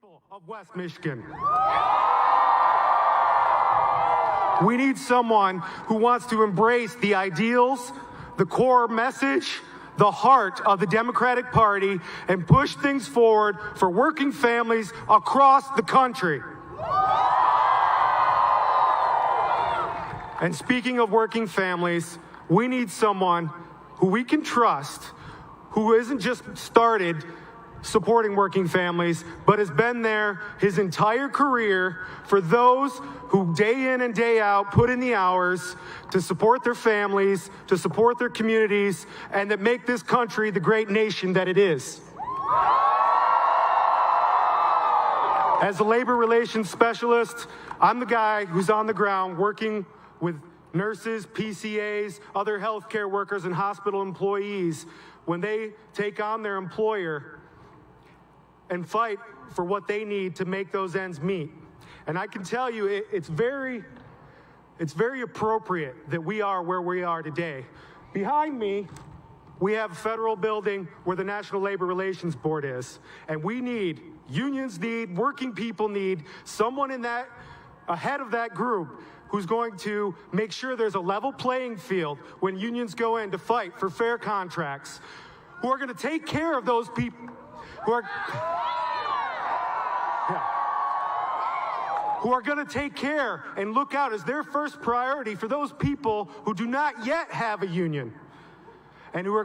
people of West Michigan. We need someone who wants to embrace the ideals, the core message, the heart of the Democratic Party, and push things forward for working families across the country. And speaking of working families, we need someone who we can trust, who isn't just started supporting working families, but has been there his entire career for those who day in and day out put in the hours to support their families, to support their communities, and that make this country the great nation that it is. As a labor relations specialist, I'm the guy who's on the ground working with nurses, PCAs, other healthcare workers, and hospital employees when they take on their employer and fight for what they need to make those ends meet. And I can tell you, it's very appropriate that we are where we are today. Behind me, we have a federal building where the National Labor Relations Board is. And we need, unions need, working people need, someone in that, ahead of that group who's going to make sure there's a level playing field when unions go in to fight for fair contracts, who are going to take care of those people, who are going to take care and look out as their first priority for those people who do not yet have a union, and who are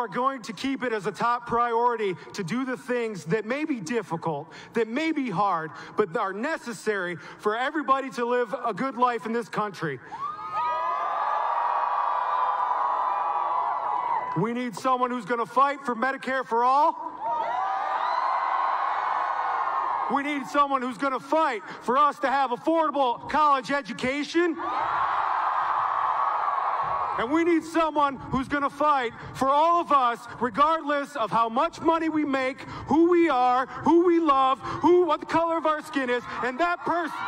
going to keep it as a top priority to do the things that may be difficult, that may be hard, but are necessary for everybody to live a good life in this country. We need someone who's going to fight for Medicare for all. We need someone who's going to fight for us to have affordable college education. And we need someone who's going to fight for all of us, regardless of how much money we make, who we are, who we love, what the color of our skin is, and that person.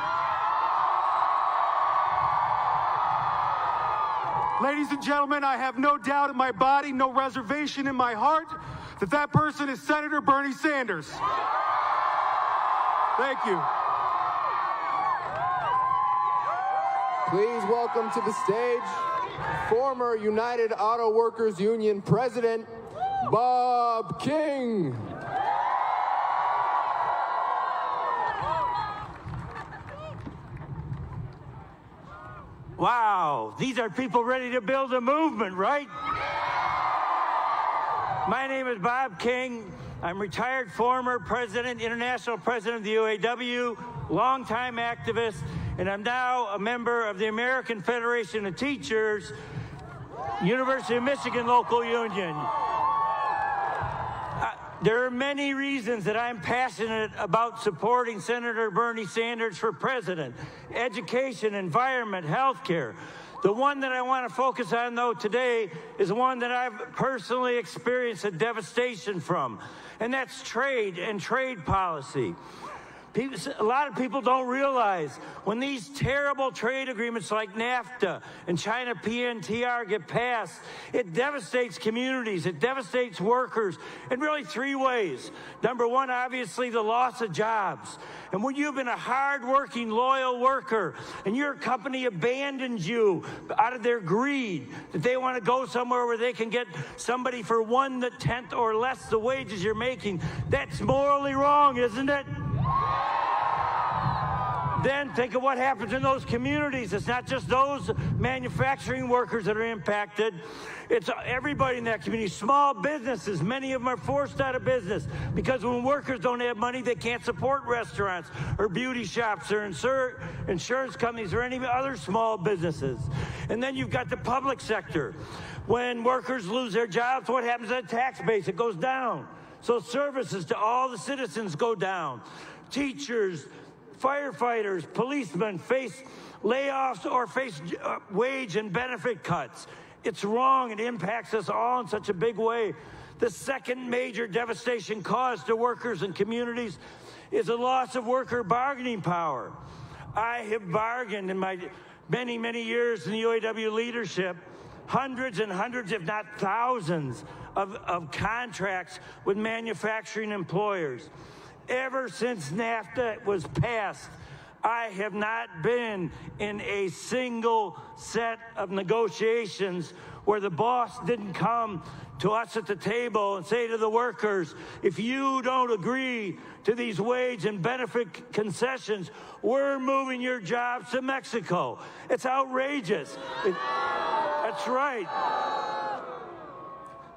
Ladies and gentlemen, I have no doubt in my body, no reservation in my heart, that that person is Senator Bernie Sanders. Thank you. Please welcome to the stage former United Auto Workers Union President, Bob King. Wow, these are people ready to build a movement, right? My name is Bob King. I'm retired former president, international president of the UAW, longtime activist, and I'm now a member of the American Federation of Teachers, University of Michigan Local Union. There are many reasons that I'm passionate about supporting Senator Bernie Sanders for president: education, environment, healthcare. The one that I want to focus on, though, today is one that I've personally experienced a devastation from, and that's trade and trade policy. A lot of people don't realize when these terrible trade agreements like NAFTA and China PNTR get passed, it devastates communities, it devastates workers in really three ways. Number one, obviously, the loss of jobs. And when you've been a hard-working, loyal worker and your company abandons you out of their greed, that they want to go somewhere where they can get somebody for 1/10 or less the wages you're making, that's morally wrong, isn't it? Then think of what happens in those communities. It's not just those manufacturing workers that are impacted. It's everybody in that community. Small businesses, many of them are forced out of business because when workers don't have money, they can't support restaurants or beauty shops or insurance companies or any other small businesses. And then you've got the public sector. When workers lose their jobs, what happens to the tax base? It goes down. So services to all the citizens go down. Teachers, firefighters, policemen face layoffs or face wage and benefit cuts. It's wrong. It impacts us all in such a big way. The second major devastation caused to workers and communities is a loss of worker bargaining power. I have bargained in my many, many years in the UAW leadership hundreds and hundreds, if not thousands, of contracts with manufacturing employers. Ever since NAFTA was passed, I have not been in a single set of negotiations where the boss didn't come to us at the table and say to the workers, if you don't agree to these wage and benefit concessions, we're moving your jobs to Mexico. It's outrageous. That's right.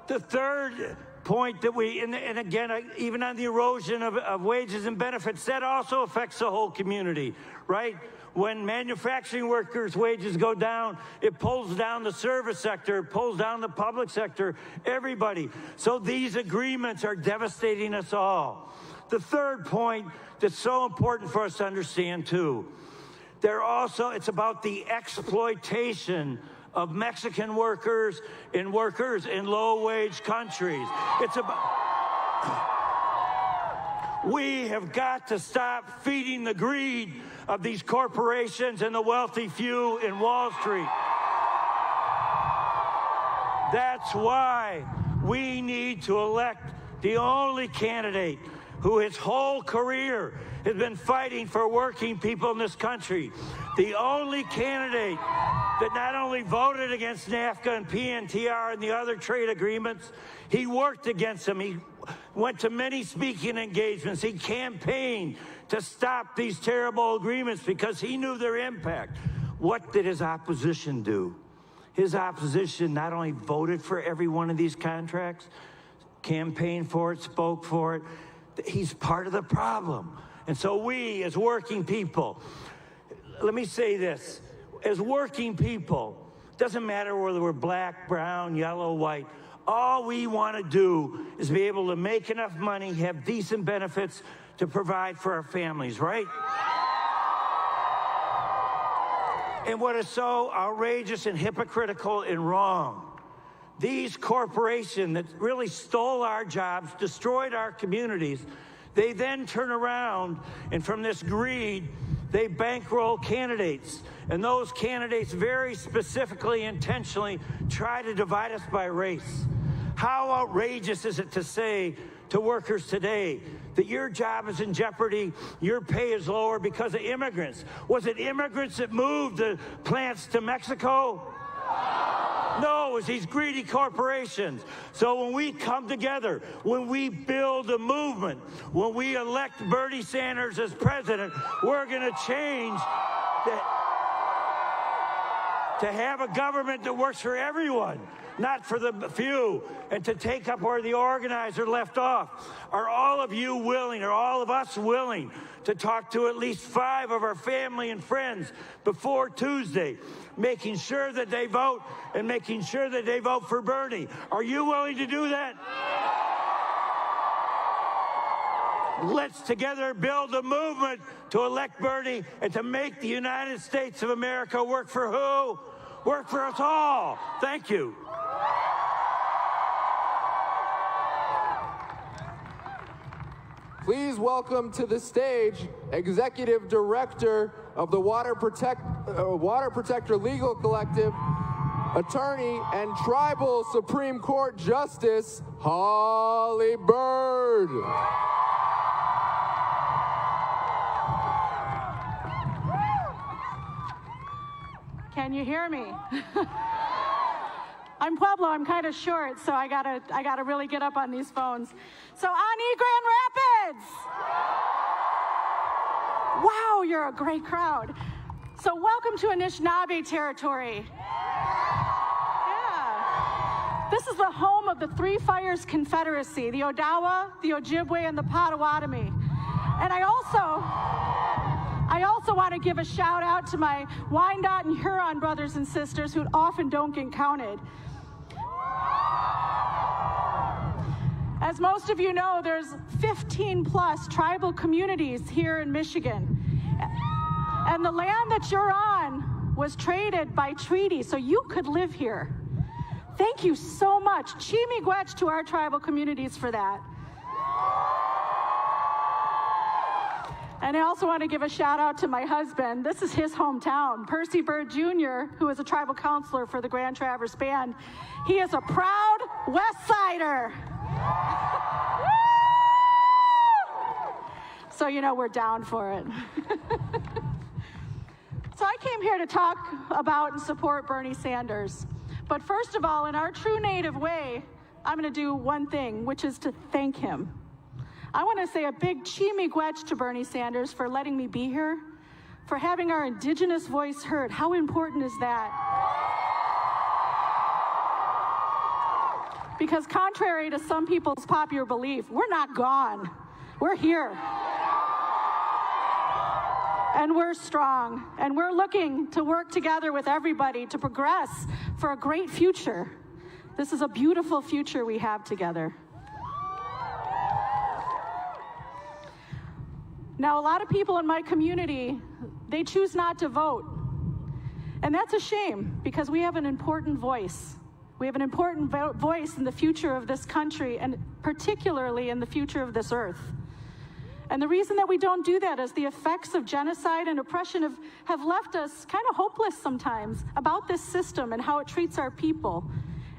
The third point that and again, even on the erosion of wages and benefits, that also affects the whole community, right? When manufacturing workers' wages go down, it pulls down the service sector, it pulls down the public sector, everybody. So these agreements are devastating us all. The third point that's so important for us to understand too, it's about the exploitation of Mexican workers in low-wage countries. We have got to stop feeding the greed of these corporations and the wealthy few in Wall Street. That's why we need to elect the only candidate who his whole career has been fighting for working people in this country. The only candidate that not only voted against NAFTA and PNTR and the other trade agreements, he worked against them. He went to many speaking engagements. He campaigned to stop these terrible agreements because he knew their impact. What did his opposition do? His opposition not only voted for every one of these contracts, campaigned for it, spoke for it, he's part of the problem. And so we, as working people, let me say this, as working people, doesn't matter whether we're black, brown, yellow, white, all we want to do is be able to make enough money, have decent benefits to provide for our families, right? And what is so outrageous and hypocritical and wrong, these corporations that really stole our jobs, destroyed our communities, they then turn around and from this greed, they bankroll candidates. And those candidates very specifically, intentionally try to divide us by race. How outrageous is it to say to workers today that your job is in jeopardy, your pay is lower because of immigrants? Was it immigrants that moved the plants to Mexico? No, it was these greedy corporations. So when we come together, when we build a movement, when we elect Bernie Sanders as president, we're going to change to have a government that works for everyone, not for the few. And to take up where the organizer left off, are all of you willing, are all of us willing to talk to at least 5 of our family and friends before Tuesday, making sure that they vote and making sure that they vote for Bernie? Are you willing to do that? Let's together build a movement to elect Bernie and to make the United States of America work for who? Work for us all. Thank you. Please welcome to the stage Executive Director of the Water Protector Legal Collective, attorney and Tribal Supreme Court Justice, Holly Bird. Can you hear me? I'm Pueblo, I'm kind of short, so I gotta really get up on these phones. So Ani Grand Rapids! Wow, you're a great crowd. So welcome to Anishinaabe territory. Yeah. This is the home of the Three Fires Confederacy, the Odawa, the Ojibwe, and the Potawatomi. And I also want to give a shout out to my Wyandot and Huron brothers and sisters who often don't get counted. As most of you know, there's 15+ tribal communities here in Michigan. And the land that you're on was traded by treaty, so you could live here. Thank you so much. Chi-miigwech to our tribal communities for that. And I also want to give a shout out to my husband. This is his hometown, Percy Bird Jr., who is a tribal counselor for the Grand Traverse Band. He is a proud West Sider. So you know we're down for it. So I came here to talk about and support Bernie Sanders. But first of all, in our true native way, I'm going to do one thing, which is to thank him. I want to say a big chi-miigwech to Bernie Sanders for letting me be here, for having our Indigenous voice heard. How important is that? Because contrary to some people's popular belief, we're not gone. We're here. And we're strong. And we're looking to work together with everybody to progress for a great future. This is a beautiful future we have together. Now, a lot of people in my community, they choose not to vote. And that's a shame, because we have an important voice. We have an important voice in the future of this country, and particularly in the future of this earth. And the reason that we don't do that is the effects of genocide and oppression have left us kind of hopeless sometimes about this system and how it treats our people.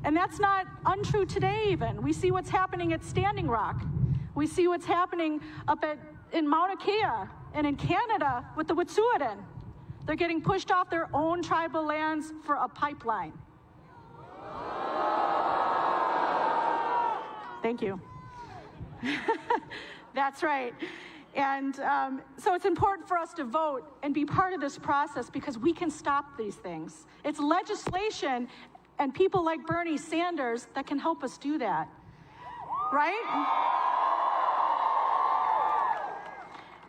And that's not untrue today even. We see what's happening at Standing Rock. We see what's happening up in Mauna Kea and in Canada with the Wet'suwet'en. They're getting pushed off their own tribal lands for a pipeline. Thank you. That's right. And so it's important for us to vote and be part of this process, because we can stop these things. It's legislation and people like Bernie Sanders that can help us do that, right?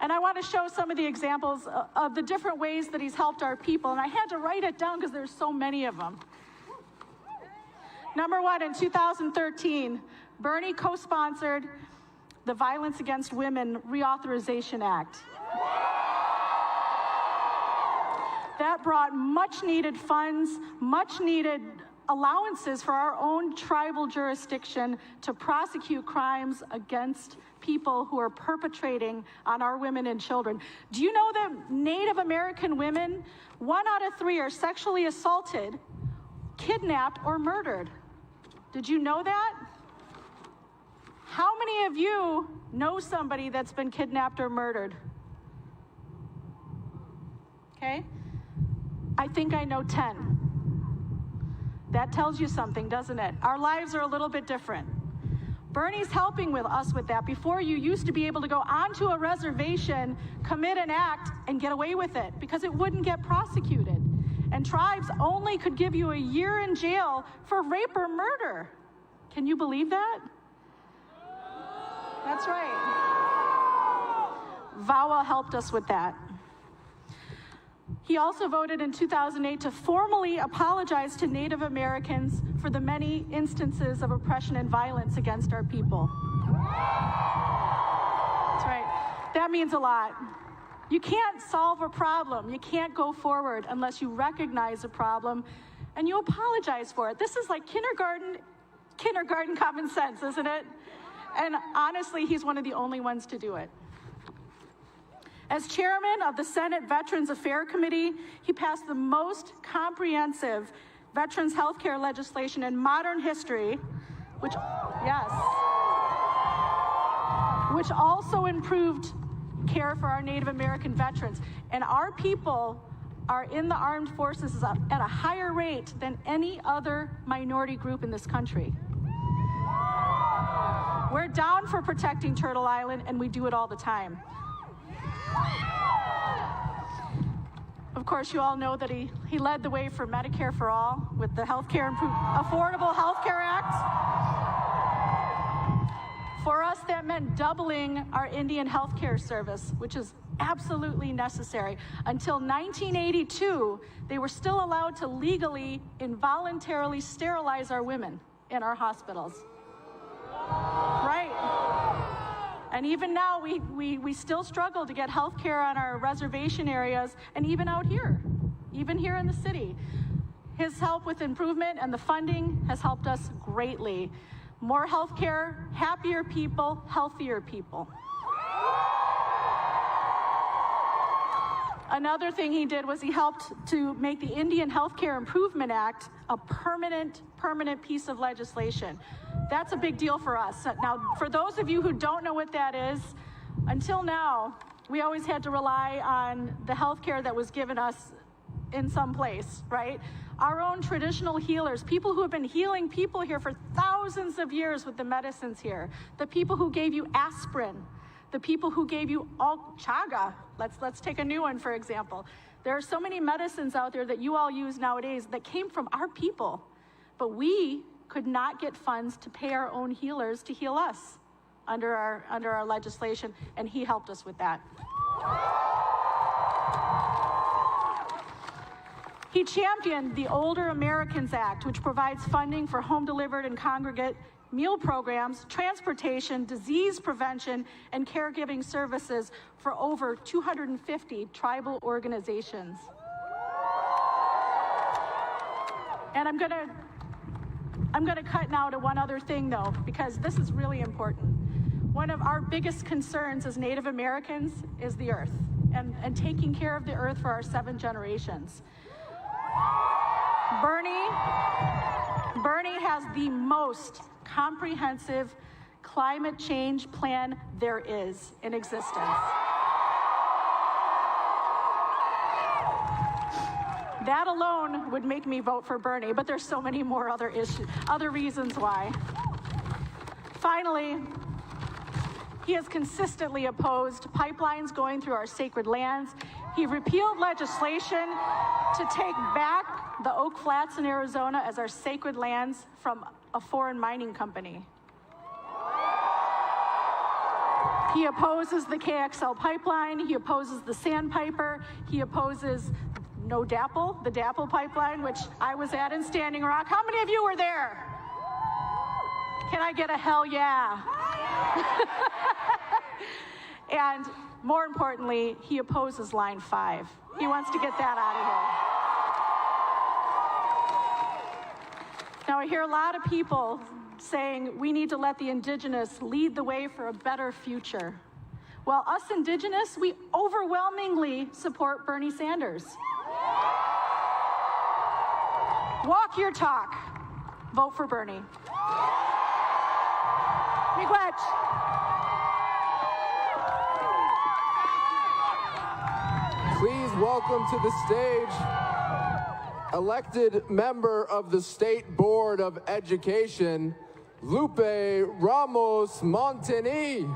And I want to show some of the examples of the different ways that he's helped our people. And I had to write it down because there's so many of them. Number one, in 2013, Bernie co-sponsored the Violence Against Women Reauthorization Act. That brought much needed funds, much needed allowances for our own tribal jurisdiction to prosecute crimes against people who are perpetrating on our women and children. Do you know that Native American women, 1 out of 3 are sexually assaulted, kidnapped, or murdered? Did you know that? How many of you know somebody that's been kidnapped or murdered? Okay. I think I know 10. That tells you something, doesn't it? Our lives are a little bit different. Bernie's helping with us with that. Before, you used to be able to go onto a reservation, commit an act, and get away with it because it wouldn't get prosecuted. And tribes only could give you a year in jail for rape or murder. Can you believe that? That's right. VAWA helped us with that. He also voted in 2008 to formally apologize to Native Americans for the many instances of oppression and violence against our people. That's right. That means a lot. You can't solve a problem. You can't go forward unless you recognize a problem and you apologize for it. This is like kindergarten common sense, isn't it? And honestly, he's one of the only ones to do it. As chairman of the Senate Veterans Affairs Committee, he passed the most comprehensive veterans health care legislation in modern history, which also improved care for our Native American veterans. And our people are in the armed forces at a higher rate than any other minority group in this country. We're down for protecting Turtle Island, and we do it all the time. Of course, you all know that he led the way for Medicare for All with the Affordable Health Care Act. For us, that meant doubling our Indian health care service, which is absolutely necessary. Until 1982, they were still allowed to legally, involuntarily sterilize our women in our hospitals. Right. And even now, we still struggle to get health care on our reservation areas, and even out here, even here in the city. His help with improvement and the funding has helped us greatly. More health care, happier people, healthier people. Another thing he did was he helped to make the Indian Healthcare Improvement Act a permanent piece of legislation. That's a big deal for us. Now, for those of you who don't know what that is, until now, we always had to rely on the healthcare that was given us in some place, right? Our own traditional healers, people who have been healing people here for thousands of years with the medicines here, the people who gave you aspirin, the people who gave you chaga. Let's take a new one, for example. There are so many medicines out there that you all use nowadays that came from our people, but we could not get funds to pay our own healers to heal us under our legislation, and he helped us with that. He championed the Older Americans Act, which provides funding for home-delivered and congregate meal programs, transportation, disease prevention, and caregiving services for over 250 tribal organizations. And I'm gonna cut now to one other thing, though, because this is really important. One of our biggest concerns as Native Americans is the earth and taking care of the earth for our 7 generations. Bernie has the most comprehensive climate change plan there is in existence. That alone would make me vote for Bernie, but there's so many more other reasons why. Finally, he has consistently opposed pipelines going through our sacred lands. He repealed legislation to take back the Oak Flats in Arizona as our sacred lands from a foreign mining company. He opposes the KXL pipeline. He opposes the Sandpiper. He opposes the DAPL pipeline, which I was at in Standing Rock. How many of you were there? Can I get a hell yeah? And more importantly, he opposes Line 5. He wants to get that out of here. Now, I hear a lot of people saying we need to let the Indigenous lead the way for a better future. Well, us Indigenous, we overwhelmingly support Bernie Sanders. Walk your talk. Vote for Bernie. Miigwech. Please welcome to the stage elected member of the State Board of Education, Lupe Ramos Montini.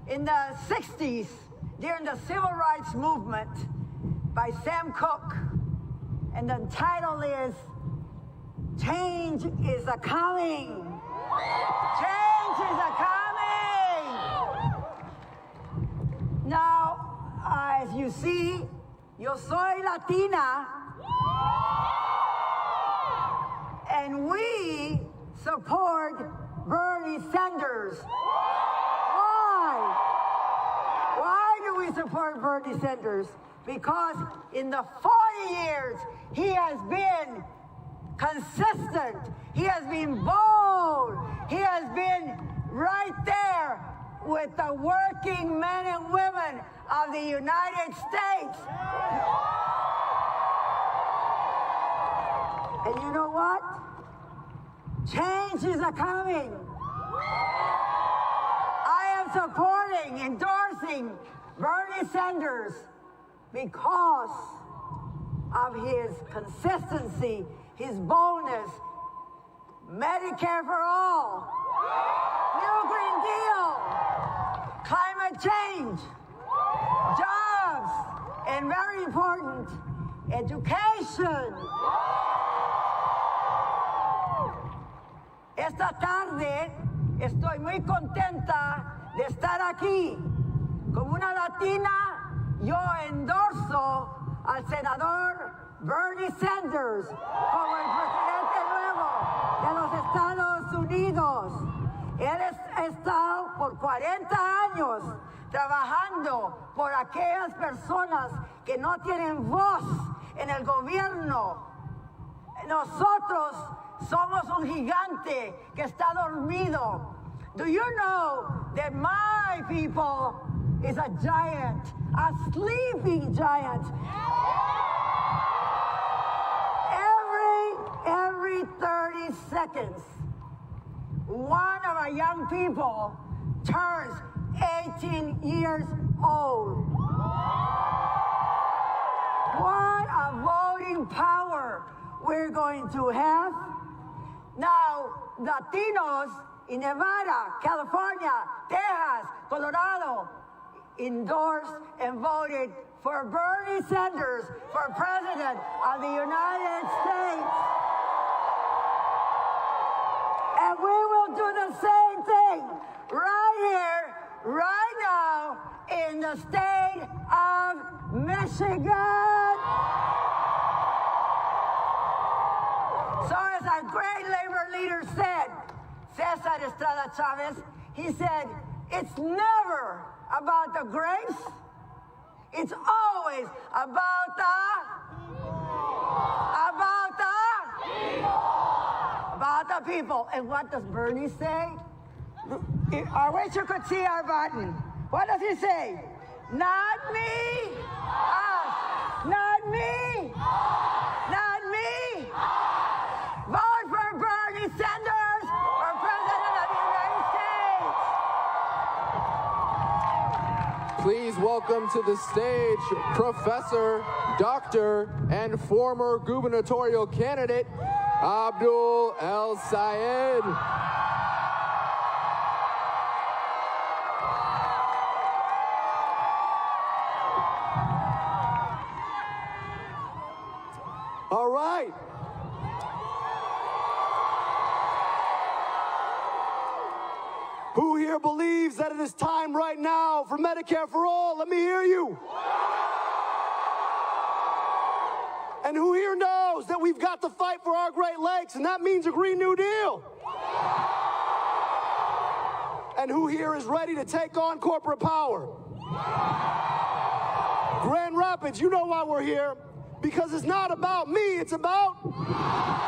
In the 60s, during the Civil Rights Movement by Sam Cooke, and the title is Change is a-Coming. Change is a-coming. Now, as you see, yo soy Latina, and we support Bernie Sanders. Why do we support Bernie Sanders? Because in the 40 years, he has been consistent. He has been bold. He has been right there with the working men and women of the United States. And you know what? Change is a-coming. Supporting, endorsing Bernie Sanders because of his consistency, his boldness, Medicare for all, New Green Deal, climate change, jobs, and very important, education. Esta tarde estoy muy contenta de estar aquí. Como una latina, yo endorso al senador Bernie Sanders como el presidente nuevo de los Estados Unidos. Él ha estado por 40 años trabajando por aquellas personas que no tienen voz en el gobierno. Nosotros somos un gigante que está dormido. Do you know that my people is a giant, a sleeping giant? Every 30 seconds, one of our young people turns 18 years old. What a voting power we're going to have. Now, Latinos in Nevada, California, Texas, Colorado endorsed and voted for Bernie Sanders for President of the United States. And we will do the same thing right here, right now, in the state of Michigan. So as our great labor leader said, Cesar Estrada Chavez, he said, it's never about the grapes, it's always about the people. And what does Bernie say? I wish you could see our button. What does he say? Not me, us. Not me, not me. Vote for Bernie Sanders for President of the United States. Please welcome to the stage Professor, Doctor, and former gubernatorial candidate, Abdul El Sayed. All right. Who here believes that it is time right now for Medicare for all? Let me hear you. And who here knows that we've got to fight for our Great Lakes, and that means a Green New Deal? And who here is ready to take on corporate power? Grand Rapids, you know why we're here. Because it's not about me, it's about,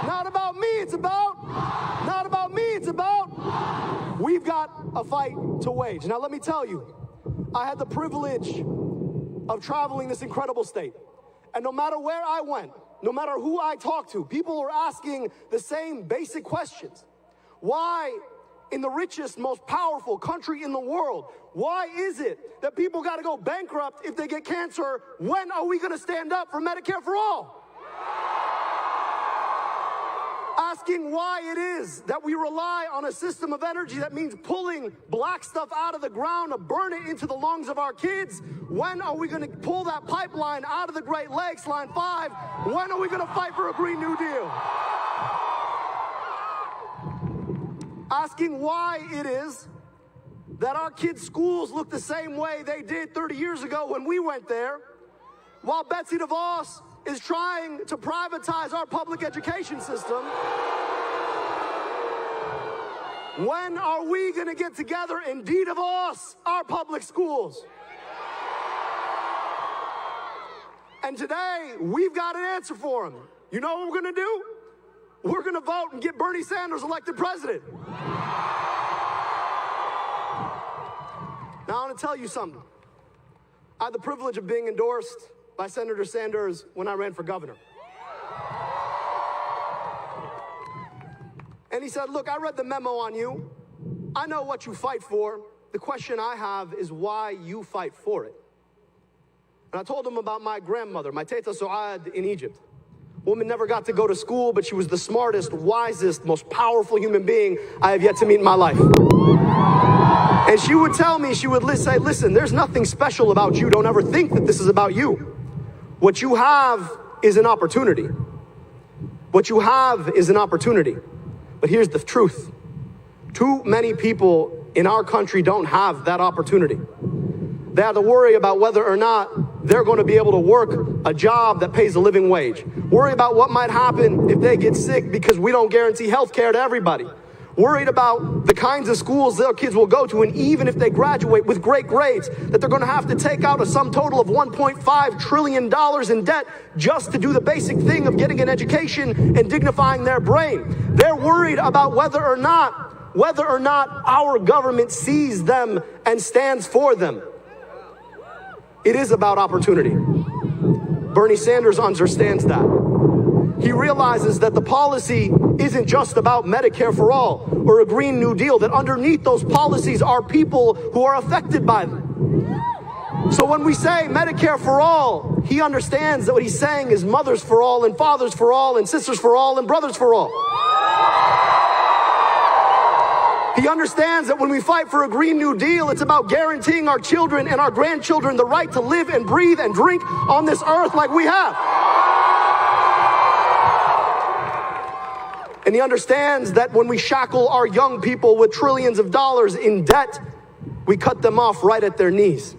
not about me, it's about, not about me, it's about, we've got a fight to wage. Now let me tell you, I had the privilege of traveling this incredible state. And no matter where I went, no matter who I talked to, people were asking the same basic questions. Why, in the richest, most powerful country in the world, why is it that people got to go bankrupt if they get cancer? When are we going to stand up for Medicare for all? Asking why it is that we rely on a system of energy that means pulling black stuff out of the ground to burn it into the lungs of our kids. When are we going to pull that pipeline out of the Great Lakes, Line 5? When are we going to fight for a Green New Deal? Asking why it is that our kids' schools look the same way they did 30 years ago when we went there, while Betsy DeVos is trying to privatize our public education system. When are we going to get together and de-DeVos our public schools? And today, we've got an answer for them. You know what we're going to do? We're going to vote and get Bernie Sanders elected president. Now, I want to tell you something. I had the privilege of being endorsed by Senator Sanders when I ran for governor. And he said, look, I read the memo on you. I know what you fight for. The question I have is why you fight for it. And I told him about my grandmother, my Teta Soad in Egypt. Woman never got to go to school, but she was the smartest, wisest, most powerful human being I have yet to meet in my life. And she would tell me, she would say, listen, there's nothing special about you. Don't ever think that this is about you. What you have is an opportunity. What you have is an opportunity. But here's the truth. Too many people in our country don't have that opportunity. They have to worry about whether or not they're going to be able to work a job that pays a living wage. Worry about what might happen if they get sick because we don't guarantee health care to everybody. Worried about the kinds of schools their kids will go to, and even if they graduate with great grades, that they're going to have to take out a sum total of $1.5 trillion in debt just to do the basic thing of getting an education and dignifying their brain. They're worried about whether or not our government sees them and stands for them. It is about opportunity. Bernie Sanders understands that. He realizes that the policy isn't just about Medicare for all or a Green New Deal, that underneath those policies are people who are affected by them. So when we say Medicare for all, he understands that what he's saying is mothers for all and fathers for all and sisters for all and brothers for all. He understands that when we fight for a Green New Deal, it's about guaranteeing our children and our grandchildren the right to live and breathe and drink on this earth like we have. And he understands that when we shackle our young people with trillions of dollars in debt, we cut them off right at their knees.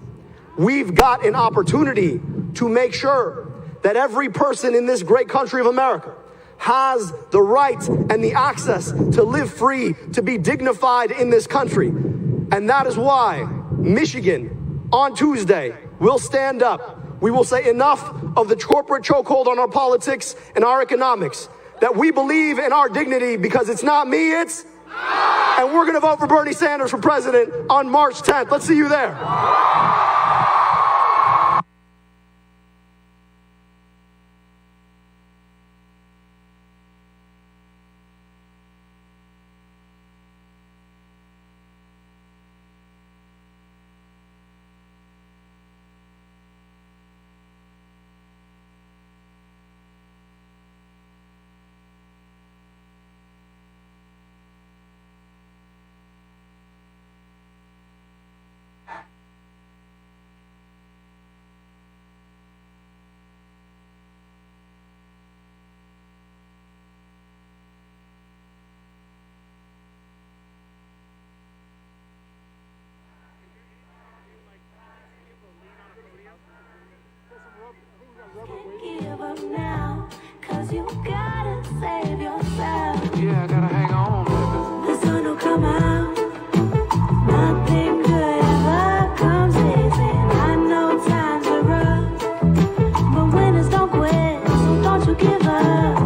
We've got an opportunity to make sure that every person in this great country of America has the right and the access to live free, to be dignified in this country. And that is why Michigan, on Tuesday, will stand up. We will say enough of the corporate chokehold on our politics and our economics, that we believe in our dignity because it's not me, it's... And we're going to vote for Bernie Sanders for president on March 10th. Let's see you there. Give up now, 'cause you gotta save yourself. Yeah, I gotta hang on, baby. The sun will come out. Nothing good ever comes easy. I know times are rough, but winners don't quit, so don't you give up.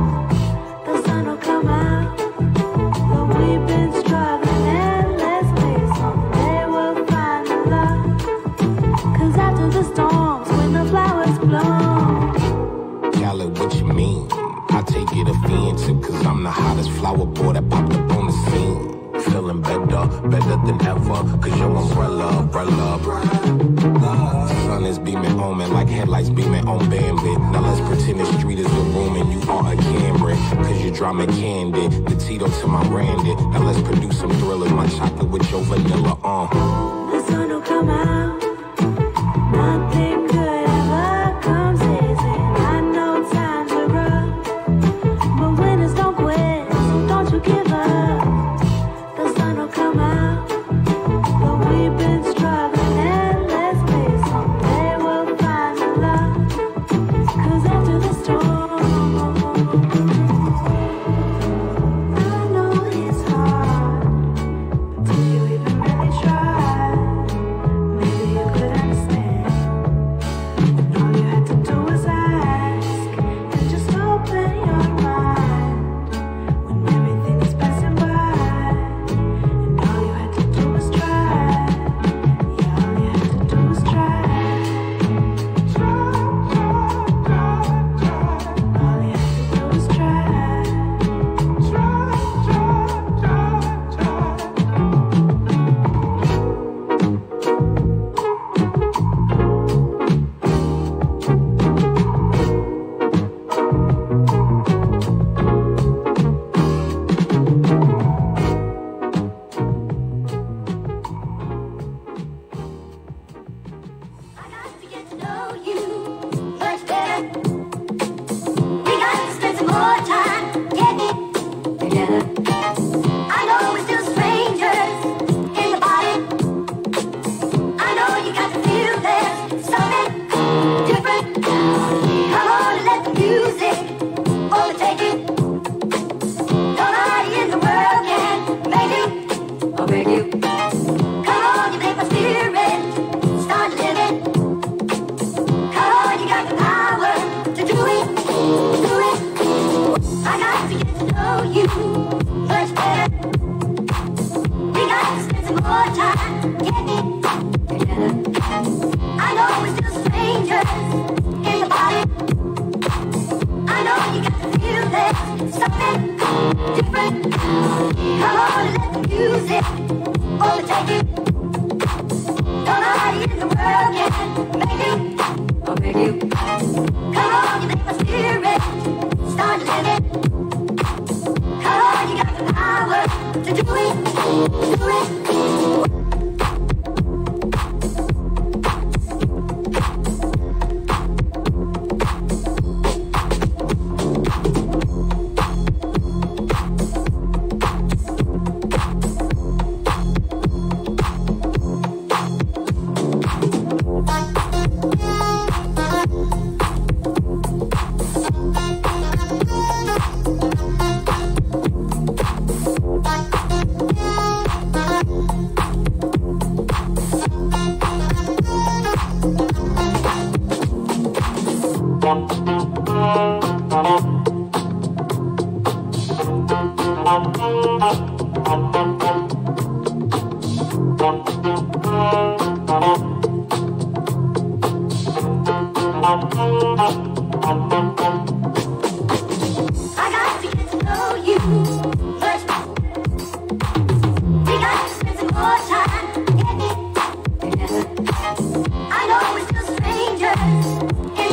The sun will come out. But we've been struggling endlessly. Someday we'll find the love. 'Cause after the storms, when the flowers bloom. What you mean? I take it offensive, 'cause I'm the hottest flower boy that popped up on the scene. Feeling better than ever, 'cause your umbrella. Sun is beaming on me like headlights beaming on Bambi. Now let's pretend the street is a room and you are a Camry, 'cause you draw me candy, the Tito to my Randy. Now let's produce some thrillers, my chocolate with your vanilla on. The sun will come out. Nothing good ever comes easy. I know times are rough, but winners don't quit, so don't you give up. The sun will come out, but we've been struggling endlessly. Someday we'll find the love, 'cause after the storm, I know it's hard, but do you even really try? Maybe you could understand. I know we're still strangers in the body. I know you got to feel there's something different. Come on and let the music overtake it. Nobody in the world can make it or break you. Come on, you make my spirit start living. Come on, you got the power to do it, do it. I got to get to know you much better. We got to spend some more time getting together. I know we're still strangers in the body. I know you got to feel there's something different. Come on and let the music overtake it. Nobody in the world can make it or break you. Come on, you make my spirit start living. Come on, you got the power to do it, do it.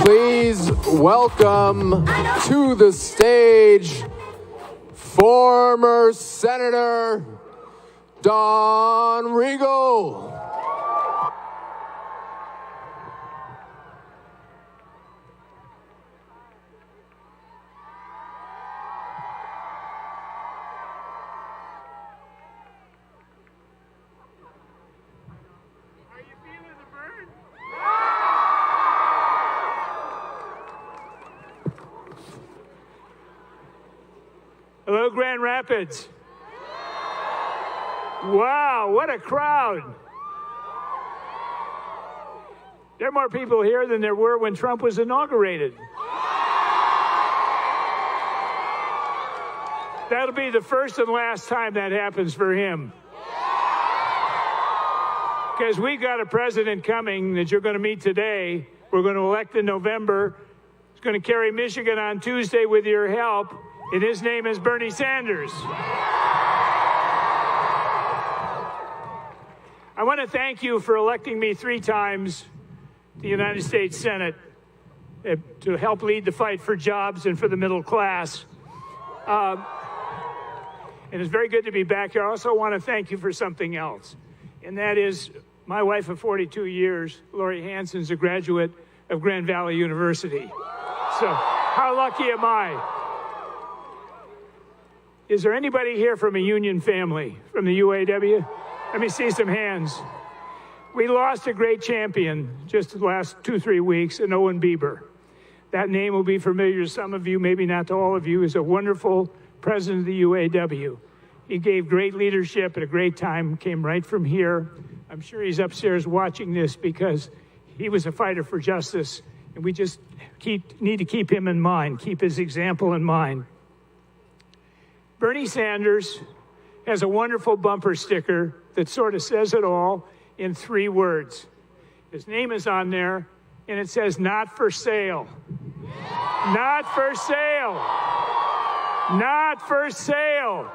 Please welcome to the stage former Senator Don Regal. Hello, Grand Rapids. Wow, what a crowd. There are more people here than there were when Trump was inaugurated. That'll be the first and last time that happens for him. Because we got a president coming that you're going to meet today. We're going to elect in November. He's going to carry Michigan on Tuesday with your help. And his name is Bernie Sanders. I want to thank you for electing me 3 times to the United States Senate to help lead the fight for jobs and for the middle class. And it's very good to be back here. I also want to thank you for something else. And that is my wife of 42 years, Lori Hansen's a graduate of Grand Valley University. So how lucky am I? Is there anybody here from a union family, from the UAW? Let me see some hands. We lost a great champion just the last 2-3 weeks in Owen Bieber. That name will be familiar to some of you, maybe not to all of you. He's a wonderful president of the UAW. He gave great leadership at a great time, came right from here. I'm sure he's upstairs watching this because he was a fighter for justice, and we just need to keep him in mind, keep his example in mind. Bernie Sanders has a wonderful bumper sticker that sort of says it all in 3 words. His name is on there, and it says, "Not for sale." Not for sale. Not for sale.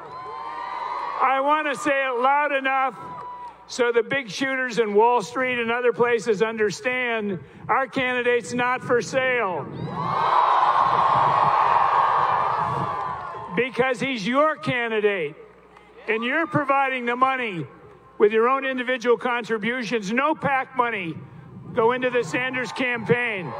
I want to say it loud enough so the big shooters in Wall Street and other places understand our candidate's not for sale. Because he's your candidate, and you're providing the money with your own individual contributions. No PAC money go into the Sanders campaign.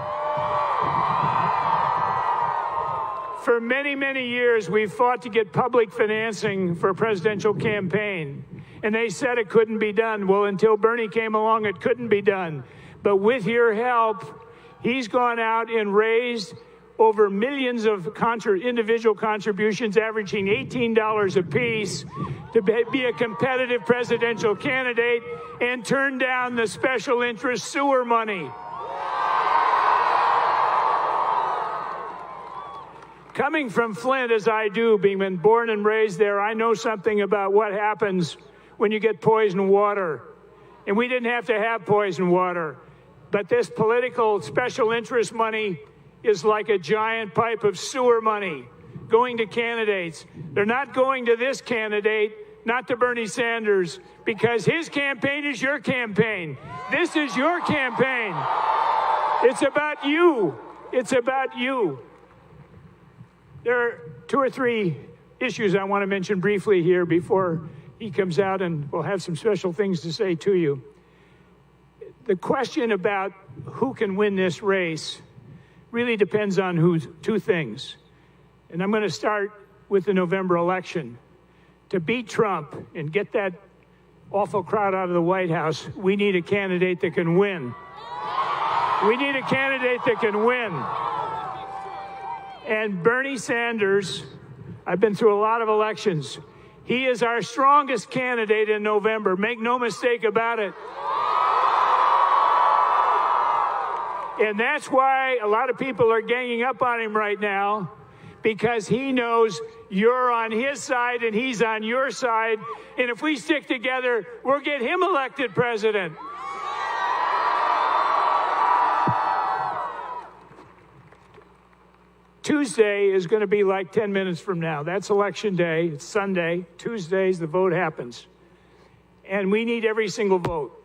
For many, many years, we've fought to get public financing for a presidential campaign, and they said it couldn't be done. Well, until Bernie came along, it couldn't be done. But with your help, he's gone out and raised over millions of individual contributions, averaging $18 apiece, to be a competitive presidential candidate and turn down the special interest sewer money. Coming from Flint, as I do, being born and raised there, I know something about what happens when you get poisoned water. And we didn't have to have poisoned water. But this political special interest money is like a giant pipe of sewer money going to candidates. They're not going to this candidate, not to Bernie Sanders, because his campaign is your campaign. This is your campaign. It's about you. It's about you. There are 2 or 3 issues I want to mention briefly here before he comes out, and we'll have some special things to say to you. The question about who can win this race really depends on 2 things. And I'm going to start with the November election. To beat Trump and get that awful crowd out of the White House, we need a candidate that can win. We need a candidate that can win. And Bernie Sanders, I've been through a lot of elections. He is our strongest candidate in November. Make no mistake about it. And that's why a lot of people are ganging up on him right now, because he knows you're on his side and he's on your side. And if we stick together, we'll get him elected president. Tuesday is going to be like 10 minutes from now. That's election day. It's Sunday. Tuesdays, the vote happens. And we need every single vote.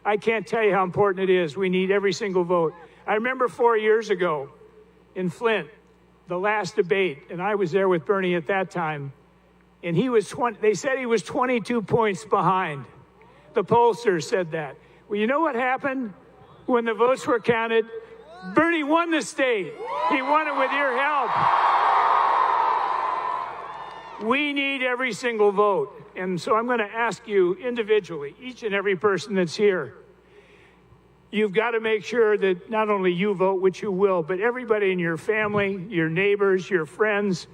I can't tell you how important it is. We need every single vote. I remember 4 years ago in Flint, the last debate, and I was there with Bernie at that time, and they said he was 22 points behind. The pollsters said that. Well, you know what happened when the votes were counted? Bernie won the state. He won it with your help. We need every single vote. And so I'm going to ask you individually, each and every person that's here, you've got to make sure that not only you vote, which you will, but everybody in your family, your neighbors, your friends,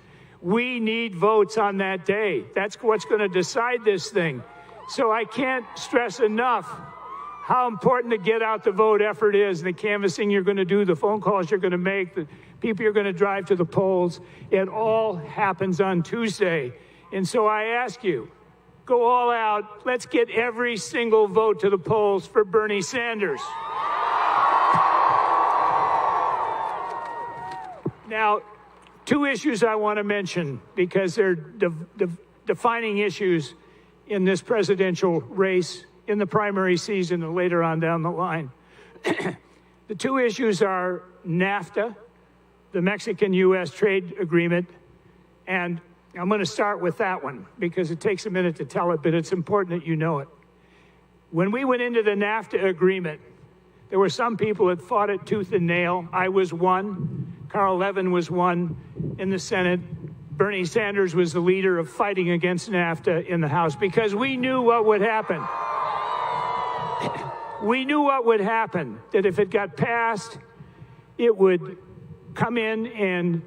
we need votes on that day. That's what's going to decide this thing. So I can't stress enough how important the get out the vote effort is, the canvassing you're going to do, the phone calls you're going to make, the people you're going to drive to the polls. It all happens on Tuesday. And so I ask you, go all out. Let's get every single vote to the polls for Bernie Sanders. Now, 2 issues I want to mention because they're defining issues in this presidential race, in the primary season and later on down the line. The 2 issues are NAFTA, the Mexican-U.S. trade agreement, and I'm going to start with that one because it takes a minute to tell it, but it's important that you know it. When we went into the NAFTA agreement, there were some people that fought it tooth and nail. I was one. Carl Levin was one in the Senate. Bernie Sanders was the leader of fighting against NAFTA in the House because we knew what would happen. We knew what would happen, that if it got passed, it would come in and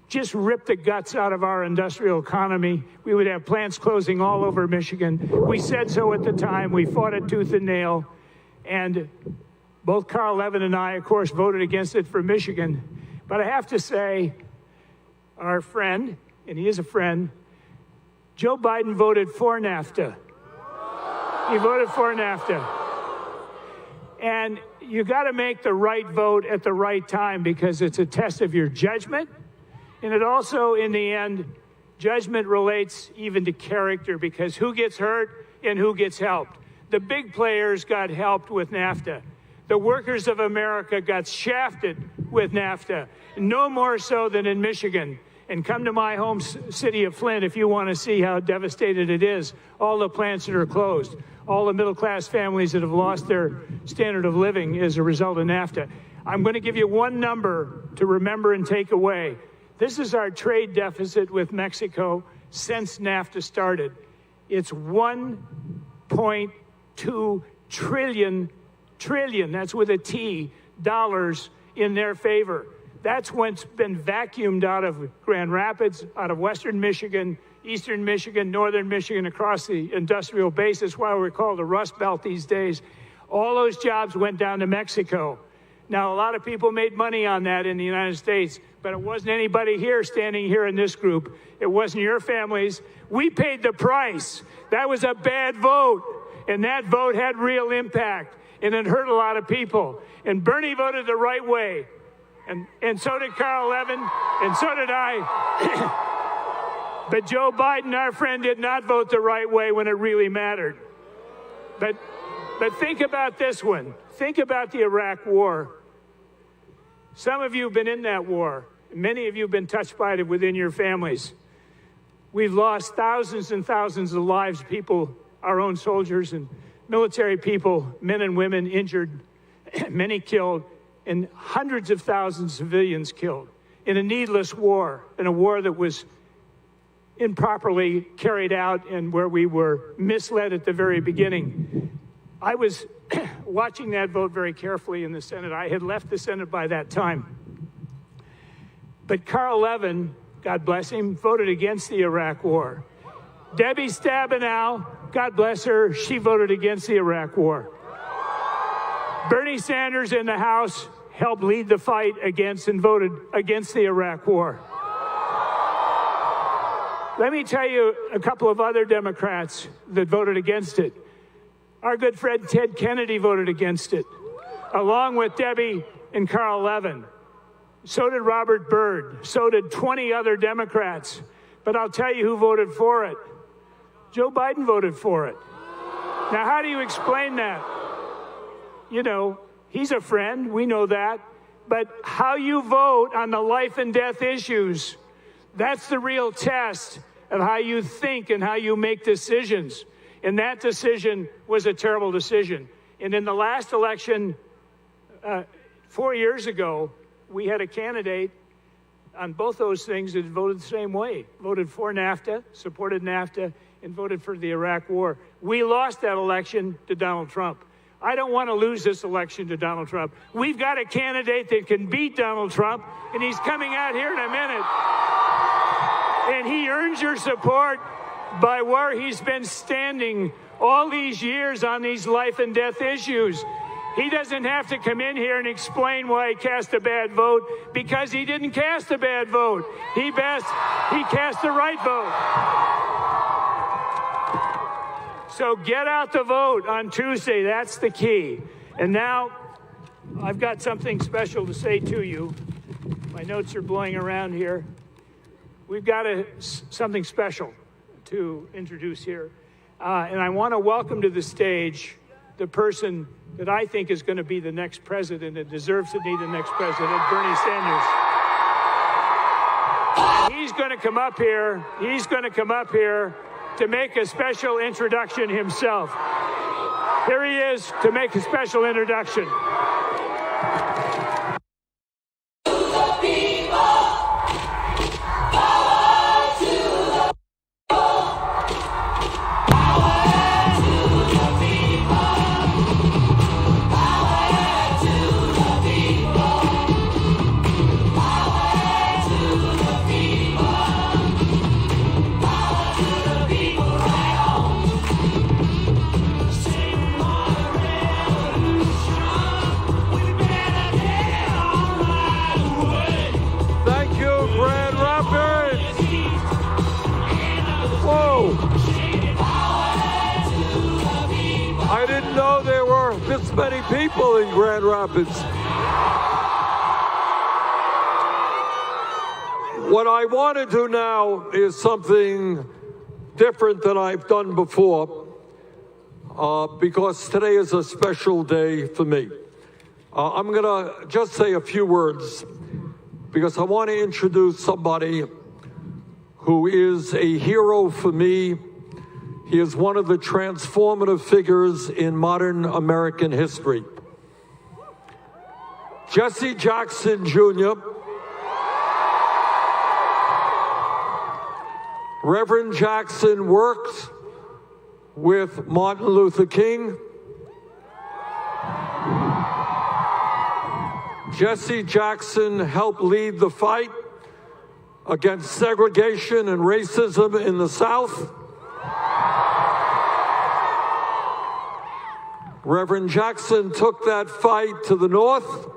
just rip the guts out of our industrial economy. We would have plants closing all over Michigan. We said so at the time. We fought it tooth and nail. And both Carl Levin and I, of course, voted against it for Michigan. But I have to say, our friend, and he is a friend, Joe Biden voted for NAFTA. He voted for NAFTA. And you got to make the right vote at the right time because it's a test of your judgment. And it also, in the end, judgment relates even to character because who gets hurt and who gets helped. The big players got helped with NAFTA. The workers of America got shafted with NAFTA, no more so than in Michigan. And come to my home city of Flint if you want to see how devastated it is. All the plants that are closed, all the middle-class families that have lost their standard of living as a result of NAFTA. I'm going to give you one number to remember and take away. This is our trade deficit with Mexico since NAFTA started. It's 1.2 trillion, that's with a T, dollars in their favor. That's what's been vacuumed out of Grand Rapids, out of Western Michigan, Eastern Michigan, Northern Michigan, across the industrial base. That's why we're called the Rust Belt these days. All those jobs went down to Mexico. Now, a lot of people made money on that in the United States, but it wasn't anybody here standing here in this group. It wasn't your families. We paid the price. That was a bad vote, and that vote had real impact, and it hurt a lot of people. And Bernie voted the right way, and so did Carl Levin, and so did I. But Joe Biden, our friend, did not vote the right way when it really mattered. But think about this one. Think about the Iraq War. Some of you have been in that war. Many of you have been touched by it within your families. We've lost thousands and thousands of lives, people, our own soldiers and military people, men and women injured, many killed, and hundreds of thousands of civilians killed in a needless war, in a war that was improperly carried out and where we were misled at the very beginning. I was watching that vote very carefully in the Senate. I had left the Senate by that time. But Carl Levin, God bless him, voted against the Iraq War. Debbie Stabenow, God bless her, she voted against the Iraq War. Bernie Sanders in the House helped lead the fight against and voted against the Iraq War. Let me tell you a couple of other Democrats that voted against it. Our good friend Ted Kennedy voted against it, along with Debbie and Carl Levin. So did Robert Byrd. So did 20 other Democrats. But I'll tell you who voted for it. Joe Biden voted for it. Now, how do you explain that? You know, he's a friend. We know that. But how you vote on the life and death issues, that's the real test of how you think and how you make decisions. And that decision was a terrible decision. And in the last election, 4 years ago, we had a candidate on both those things that voted the same way, voted for NAFTA, supported NAFTA, and voted for the Iraq War. We lost that election to Donald Trump. I don't want to lose this election to Donald Trump. We've got a candidate that can beat Donald Trump, and he's coming out here in a minute. And he earns your support by where he's been standing all these years on these life and death issues. He doesn't have to come in here and explain why he cast a bad vote, because he didn't cast a bad vote. He cast the right vote. So get out the vote on Tuesday. That's the key. And now I've got something special to say to you. My notes are blowing around here. We've got something special to introduce here. And I want to welcome to the stage the person that I think is going to be the next president and deserves to be the next president, Bernie Sanders. And he's going to come up here. He's going to come up here to make a special introduction himself. Here he is to make a special introduction. I didn't know there were this many people in Grand Rapids. What I want to do now is something different than I've done before, because today is a special day for me. I'm going to just say a few words, because I want to introduce somebody who is a hero for me. He is one of the transformative figures in modern American history. Jesse Jackson Jr. Reverend Jackson worked with Martin Luther King. Jesse Jackson helped lead the fight against segregation and racism in the South. Reverend Jackson took that fight to the North.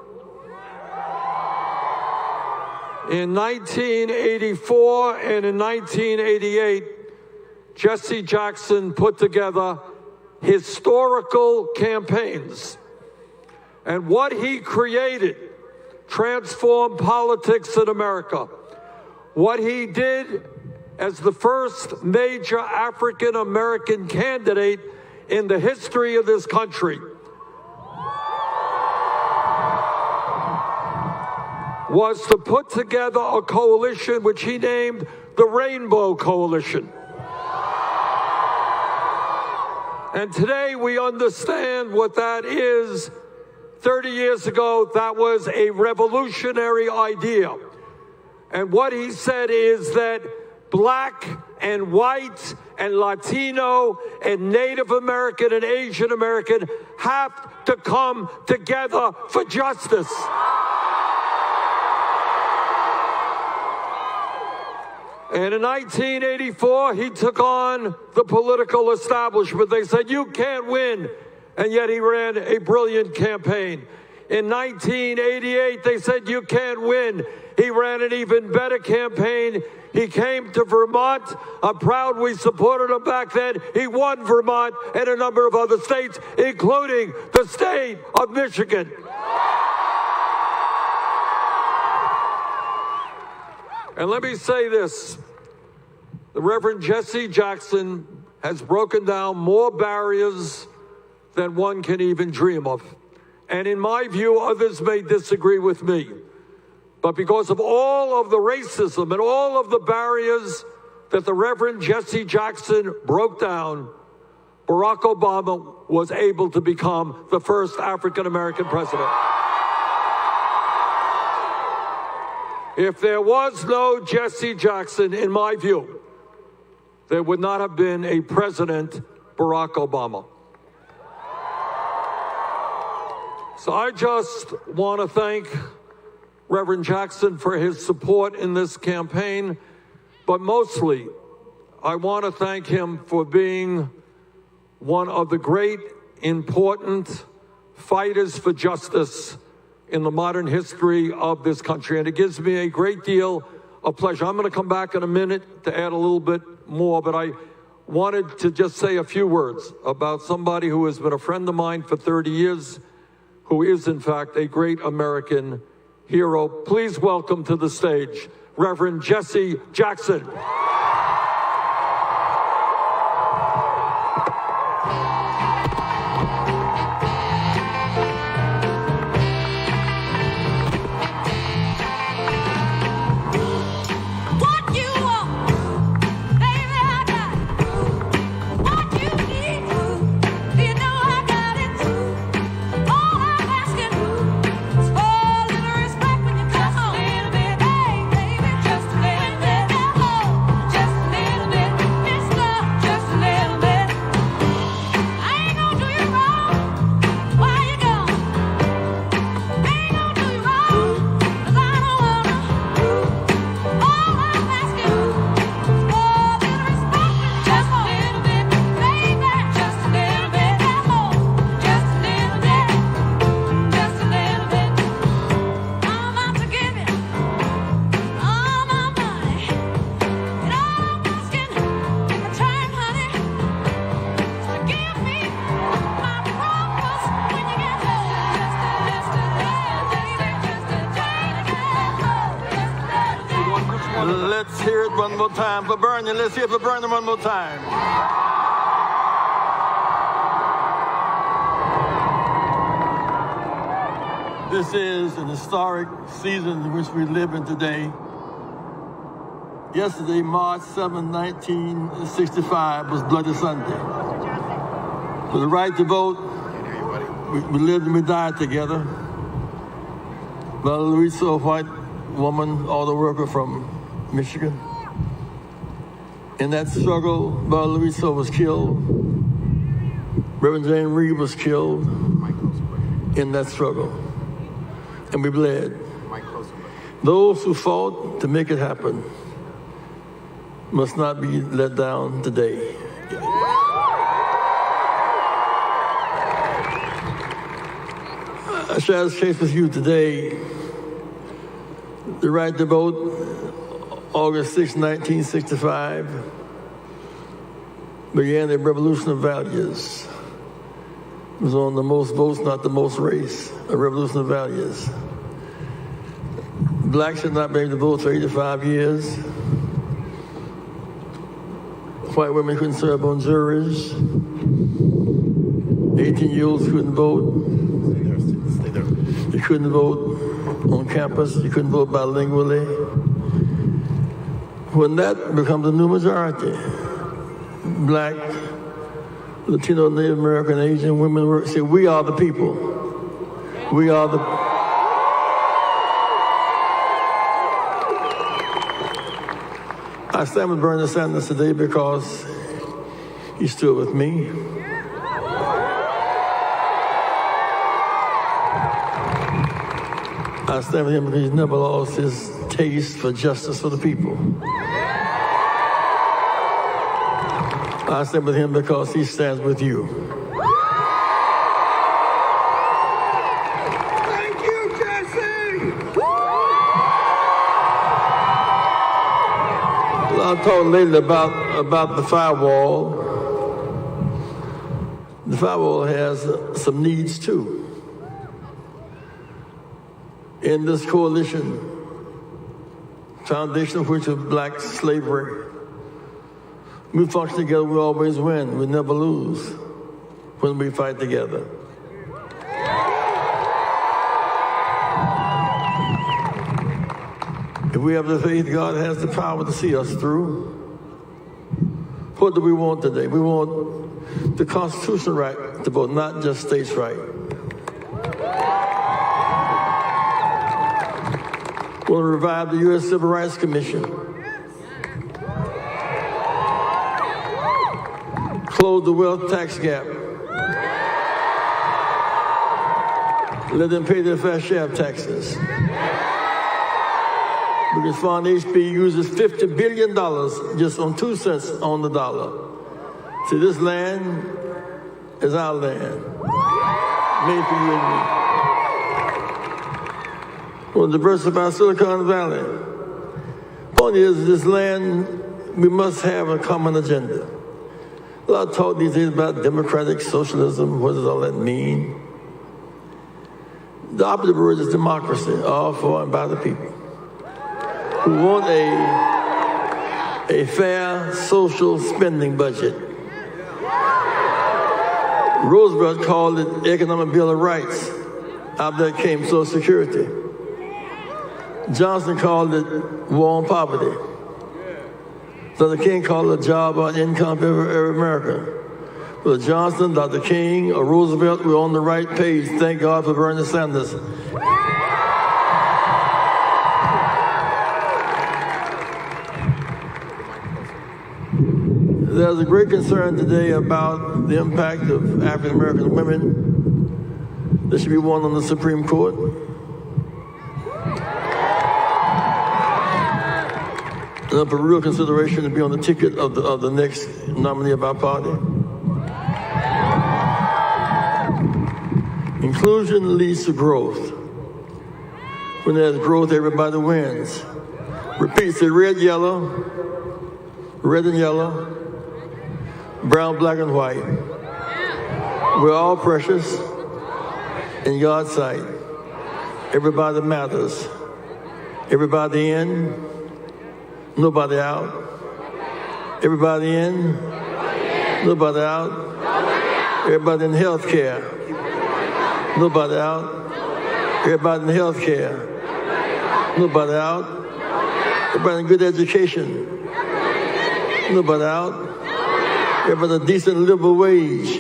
In 1984 and in 1988, Jesse Jackson put together historical campaigns. And what he created transformed politics in America. What he did as the first major African American candidate in the history of this country was to put together a coalition which he named the Rainbow Coalition. And today we understand what that is. 30 years ago, that was a revolutionary idea. And what he said is that black and white and Latino and Native American and Asian American have to come together for justice. And in 1984, he took on the political establishment. They said, you can't win. And yet he ran a brilliant campaign. In 1988, they said, you can't win. He ran an even better campaign. He came to Vermont. I'm proud we supported him back then. He won Vermont and a number of other states, including the state of Michigan. And let me say this. The Reverend Jesse Jackson has broken down more barriers than one can even dream of. And in my view, others may disagree with me. But because of all of the racism and all of the barriers that the Reverend Jesse Jackson broke down, Barack Obama was able to become the first African American president. If there was no Jesse Jackson, in my view, there would not have been a President Barack Obama. So I just want to thank Reverend Jackson for his support in this campaign, but mostly I want to thank him for being one of the great, important fighters for justice in the modern history of this country. And it gives me a great deal of pleasure. I'm going to come back in a minute to add a little bit more, but I wanted to just say a few words about somebody who has been a friend of mine for 30 years, who is, in fact, a great American hero. Please welcome to the stage, Reverend Jesse Jackson. Let's hear it one more time for Bernie. Let's hear it for Bernie one more time. This is an historic season in which we live in today. Yesterday, March 7, 1965, was Bloody Sunday. For the right to vote, we lived and we died together. Well, Louisa, a white woman, auto worker from Michigan. In that struggle, Brother Luiso was killed. Reverend Jane Reed was killed in that struggle. And we bled. Those who fought to make it happen must not be let down today. I share this case with you today. The right to vote, August 6, 1965, began a revolution of values. It was on the most votes, not the most race, a revolution of values. Blacks had not been able to vote for 85 years. White women couldn't serve on juries. 18-year-olds couldn't vote. You couldn't vote on campus. You couldn't vote bilingually. When that becomes a new majority, Black, Latino, Native American, Asian women say, we are the people. We are the... I stand with Bernie Sanders today because he stood with me. I stand with him because he's never lost his taste for justice for the people. I stand with him because he stands with you. Thank you, Jesse! I talked lately about the firewall. The firewall has some needs too. In this coalition, foundation of which is black slavery, we function together, we always win. We never lose when we fight together. If we have the faith, God has the power to see us through. What do we want today? We want the constitutional right to vote, not just states' right. We want to revive the U.S. Civil Rights Commission. Close the wealth tax gap. Let them pay their fair share of taxes. Because Fund HB uses $50 billion just on 2 cents on the dollar. See, this land is our land. Made for you and me. We'll diversify Silicon Valley. Point is, this land, we must have a common agenda. A lot of talk these days about democratic socialism. What does all that mean? The opposite word is democracy, all for and by the people. We want a fair social spending budget. Roosevelt called it Economic Bill of Rights. Out there came Social Security. Johnson called it war on poverty. Dr. King called it job or income for every American. Whether Johnson, Dr. King, or Roosevelt, we're on the right page. Thank God for Bernie Sanders. There's a great concern today about the impact of African American women. There should be one on the Supreme Court. And up for real consideration to be on the ticket of the next nominee of our party. Inclusion leads to growth. When there's growth, everybody wins. Repeat, say red, yellow, red and yellow, brown, black, and white. We're all precious in God's sight. Everybody matters. Everybody in, nobody out. Everybody in, nobody out. Everybody in health care. Nobody out. Everybody in health care. Nobody out. Everybody in good education. Nobody out. Everybody a decent livable wage.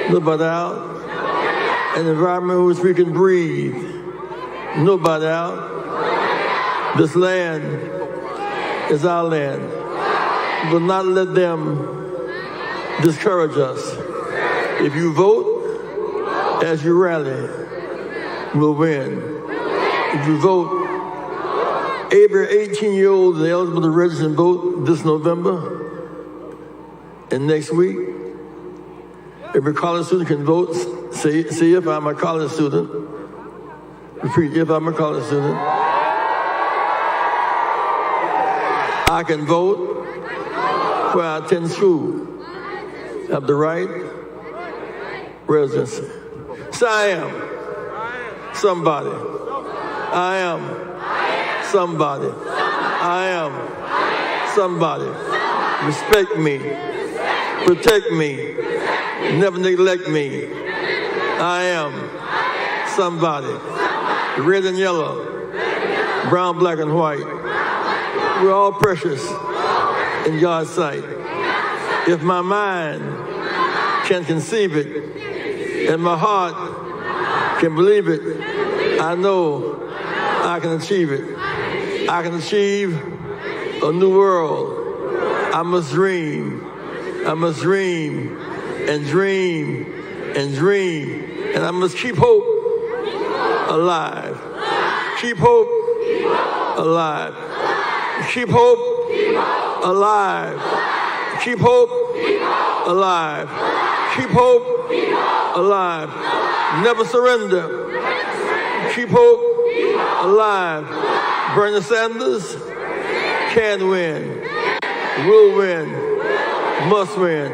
Nobody out. An environment in which we can breathe. Nobody out. This land is our land. will not let them discourage us. If you vote as you rally, we'll win. If you vote, every 18-year-old is eligible to register and vote this November and next week. Every college student can vote. Say if I'm a college student. Repeat, if I'm a college student. I can vote where I attend school. I have the right residency. So I am somebody. I am somebody. I am somebody. Respect me. Protect me. Never neglect me. I am somebody. Red and yellow. Brown, black, and white. We're all precious in God's sight. If my mind can conceive it and my heart can believe it, I know I can achieve it. I can achieve a new world. I must dream. I must dream and dream and dream. And I must keep hope alive. Keep hope alive. Keep hope alive. Keep hope alive. Keep hope alive. Never surrender. Keep hope alive. Bernie Sanders can win. Will win. Must win.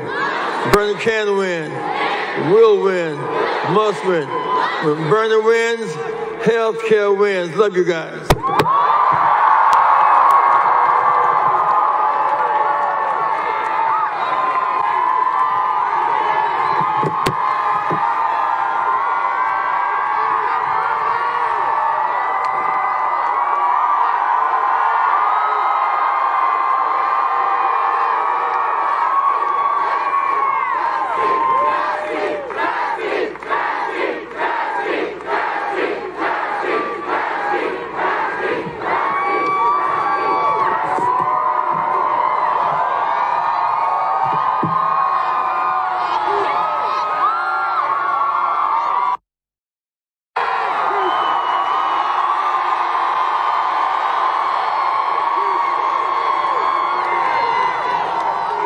Bernie can win. Will win. Must win. When Bernie wins, healthcare wins. Love you guys.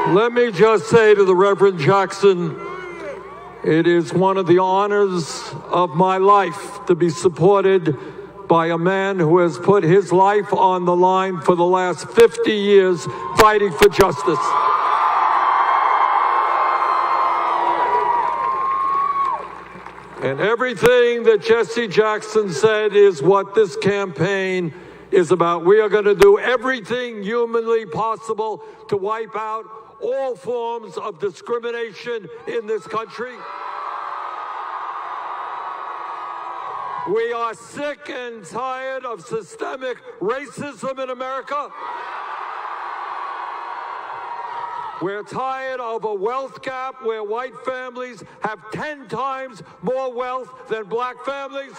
Let me just say to the Reverend Jackson, it is one of the honors of my life to be supported by a man who has put his life on the line for the last 50 years fighting for justice. And everything that Jesse Jackson said is what this campaign is about. We are going to do everything humanly possible to wipe out all forms of discrimination in this country. We are sick and tired of systemic racism in America. We're tired of a wealth gap where white families have 10 times more wealth than black families.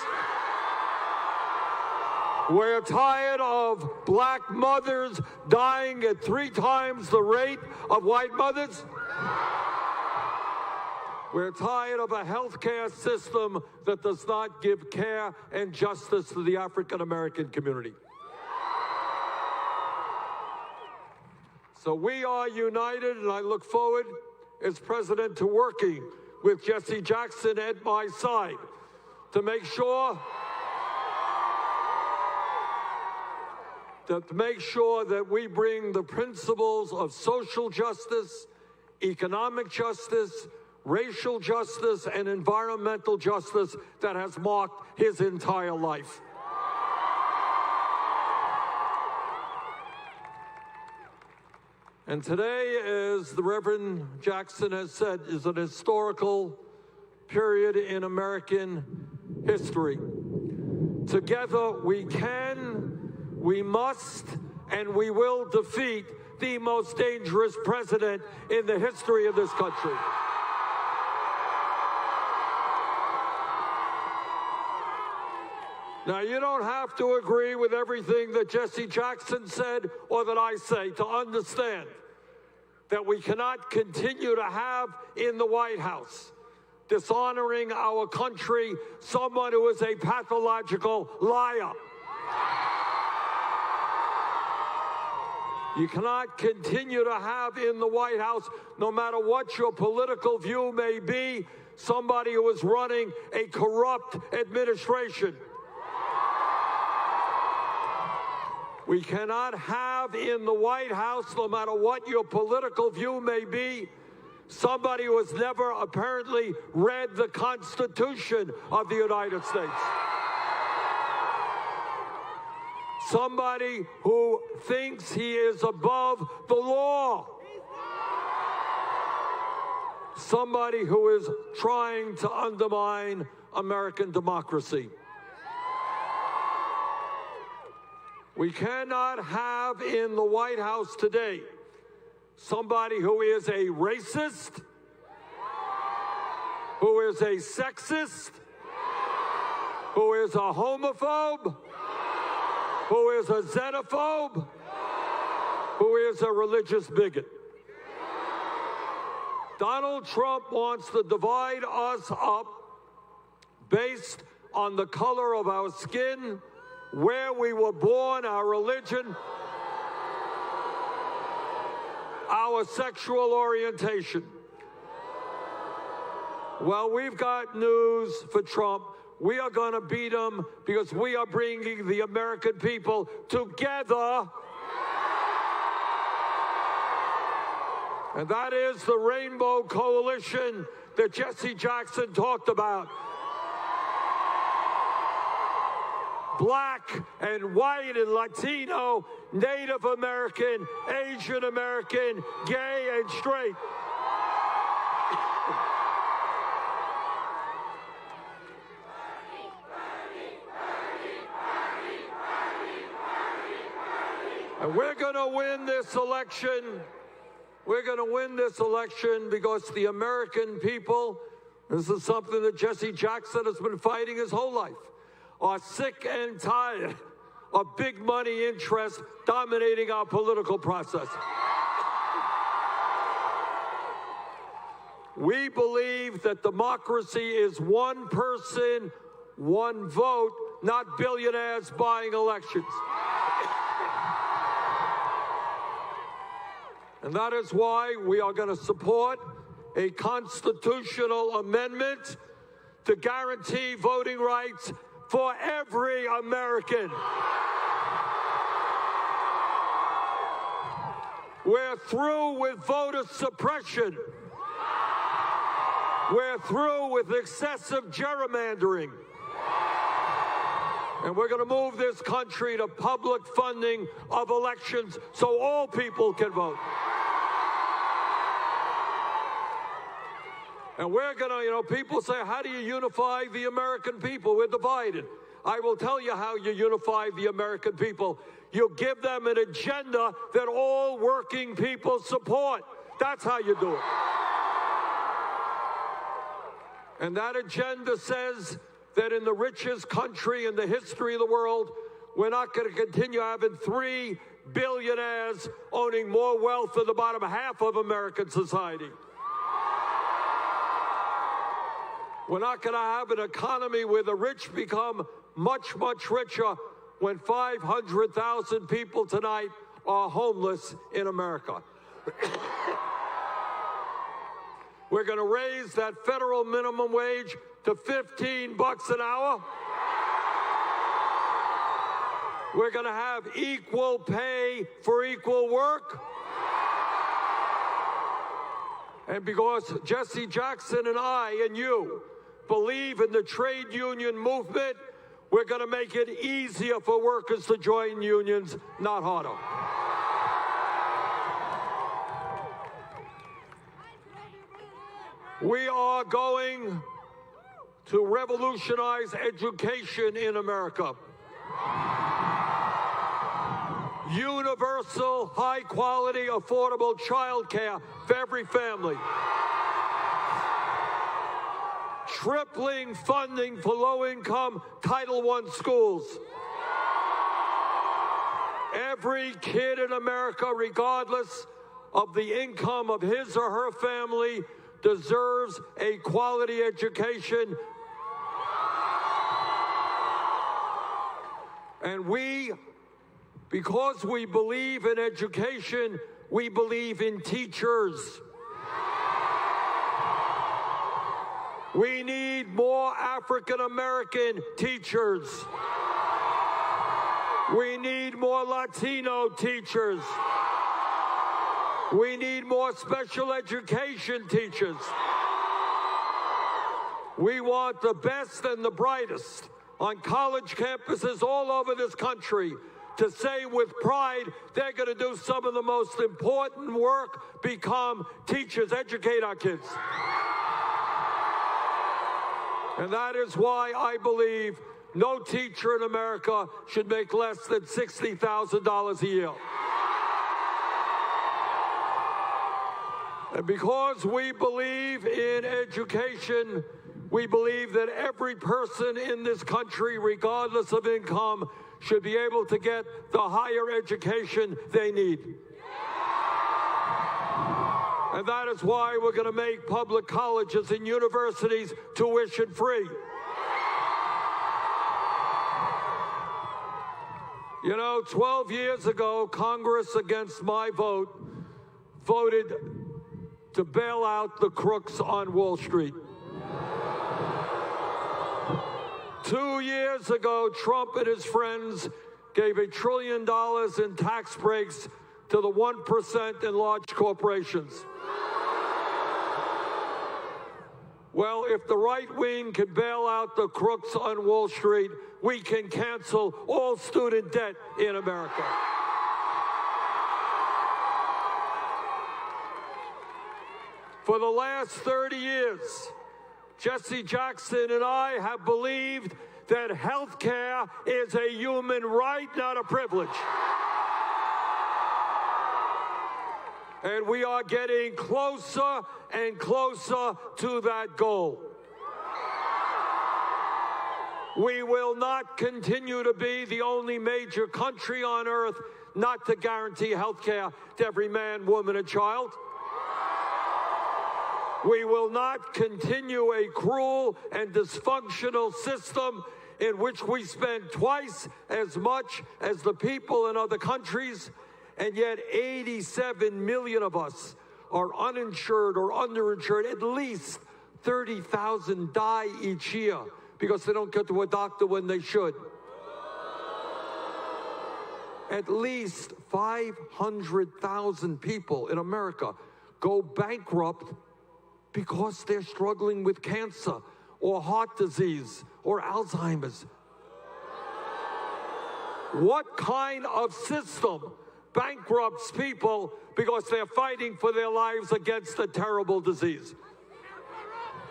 We're tired of black mothers dying at 3 times the rate of white mothers. We're tired of a healthcare system that does not give care and justice to the African American community. So we are united, and I look forward as president to working with Jesse Jackson at my side to make sure that we bring the principles of social justice, economic justice, racial justice, and environmental justice that has marked his entire life. And today, as the Reverend Jackson has said, is an historical period in American history. Together we can, we must, and we will defeat the most dangerous president in the history of this country. Now, you don't have to agree with everything that Jesse Jackson said or that I say to understand that we cannot continue to have in the White House, dishonoring our country, someone who is a pathological liar. You cannot continue to have in the White House, no matter what your political view may be, somebody who is running a corrupt administration. We cannot have in the White House, no matter what your political view may be, somebody who has never apparently read the Constitution of the United States. Somebody who thinks he is above the law. Somebody who is trying to undermine American democracy. We cannot have in the White House today somebody who is a racist, who is a sexist, who is a homophobe, who is a xenophobe, who is a religious bigot. Donald Trump wants to divide us up based on the color of our skin, where we were born, our religion, our sexual orientation. Well, we've got news for Trump. We are going to beat him because we are bringing the American people together. And that is the Rainbow Coalition that Jesse Jackson talked about. Black and white and Latino, Native American, Asian American, gay and straight. And we're going to win this election. We're going to win this election because the American people, this is something that Jesse Jackson has been fighting his whole life, are sick and tired of big money interests dominating our political process. We believe that democracy is one person, one vote, not billionaires buying elections. And that is why we are going to support a constitutional amendment to guarantee voting rights for every American. We're through with voter suppression. We're through with excessive gerrymandering. And we're going to move this country to public funding of elections so all people can vote. And we're going to, people say, how do you unify the American people? We're divided. I will tell you how you unify the American people. You give them an agenda that all working people support. That's how you do it. And that agenda says that in the richest country in the history of the world, we're not going to continue having 3 billionaires owning more wealth than the bottom half of American society. We're not going to have an economy where the rich become much, much richer when 500,000 people tonight are homeless in America. We're going to raise that federal minimum wage to $15 an hour. We're going to have equal pay for equal work. And because Jesse Jackson and I and you believe in the trade union movement, we're going to make it easier for workers to join unions, not harder. We are going to revolutionize education in America. Universal, high-quality, affordable child care for every family. Tripling funding for low-income Title I schools. Every kid in America, regardless of the income of his or her family deserves a quality education. And we, because we believe in education, we believe in teachers. We need more African American teachers. We need more Latino teachers. We need more special education teachers. We want the best and the brightest on college campuses all over this country to say with pride they're going to do some of the most important work, become teachers, educate our kids. And that is why I believe no teacher in America should make less than $60,000 a year. And because we believe in education, we believe that every person in this country, regardless of income, should be able to get the higher education they need. And that is why we're going to make public colleges and universities tuition free. You know, 12 years ago, Congress, against my vote, voted to bail out the crooks on Wall Street. 2 years ago, Trump and his friends gave $1 trillion in tax breaks to the 1% in large corporations. Well, if the right wing can bail out the crooks on Wall Street, we can cancel all student debt in America. For the last 30 years, Jesse Jackson and I have believed that health care is a human right, not a privilege. And we are getting closer and closer to that goal. We will not continue to be the only major country on earth not to guarantee health care to every man, woman, and child. We will not continue a cruel and dysfunctional system in which we spend twice as much as the people in other countries, and yet 87 million of us are uninsured or underinsured. At least 30,000 die each year because they don't get to a doctor when they should. At least 500,000 people in America go bankrupt because they're struggling with cancer or heart disease or Alzheimer's. What kind of system bankrupts people because they're fighting for their lives against a terrible disease?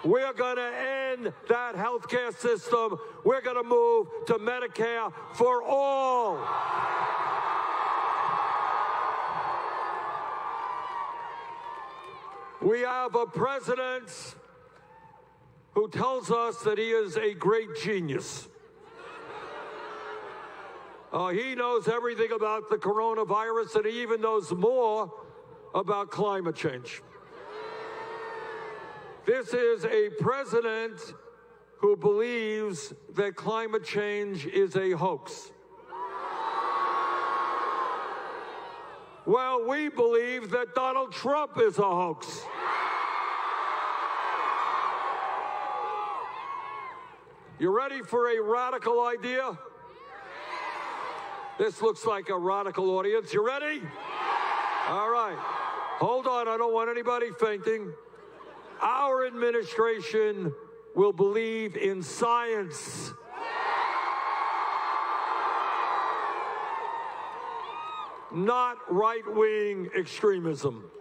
We're going to end that healthcare system. We're going to move to Medicare for all. We have a president who tells us that he is a great genius. He knows everything about the coronavirus, and he even knows more about climate change. This is a president who believes that climate change is a hoax. Well, we believe that Donald Trump is a hoax. You ready for a radical idea? This looks like a radical audience. You ready? All right. Hold on. I don't want anybody fainting. Our administration will believe in science. Not right-wing extremism.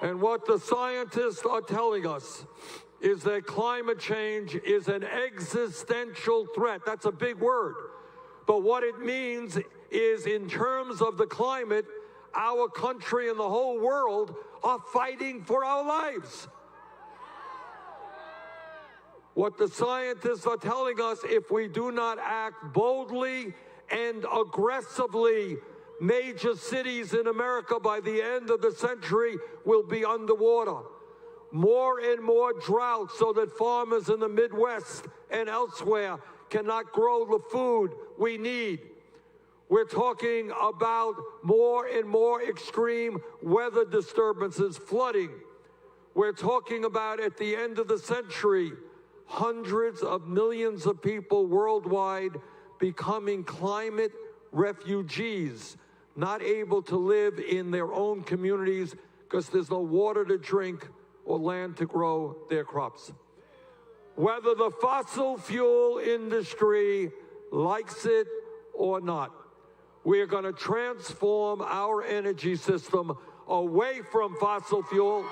And what the scientists are telling us is that climate change is an existential threat. That's a big word. But what it means is, in terms of the climate, our country and the whole world are fighting for our lives. What the scientists are telling us, if we do not act boldly and aggressively, major cities in America by the end of the century will be underwater. More and more drought so that farmers in the Midwest and elsewhere cannot grow the food we need. We're talking about more and more extreme weather disturbances, flooding. We're talking about, at the end of the century, hundreds of millions of people worldwide becoming climate refugees, not able to live in their own communities because there's no water to drink or land to grow their crops. Whether the fossil fuel industry likes it or not, we're going to transform our energy system away from fossil fuel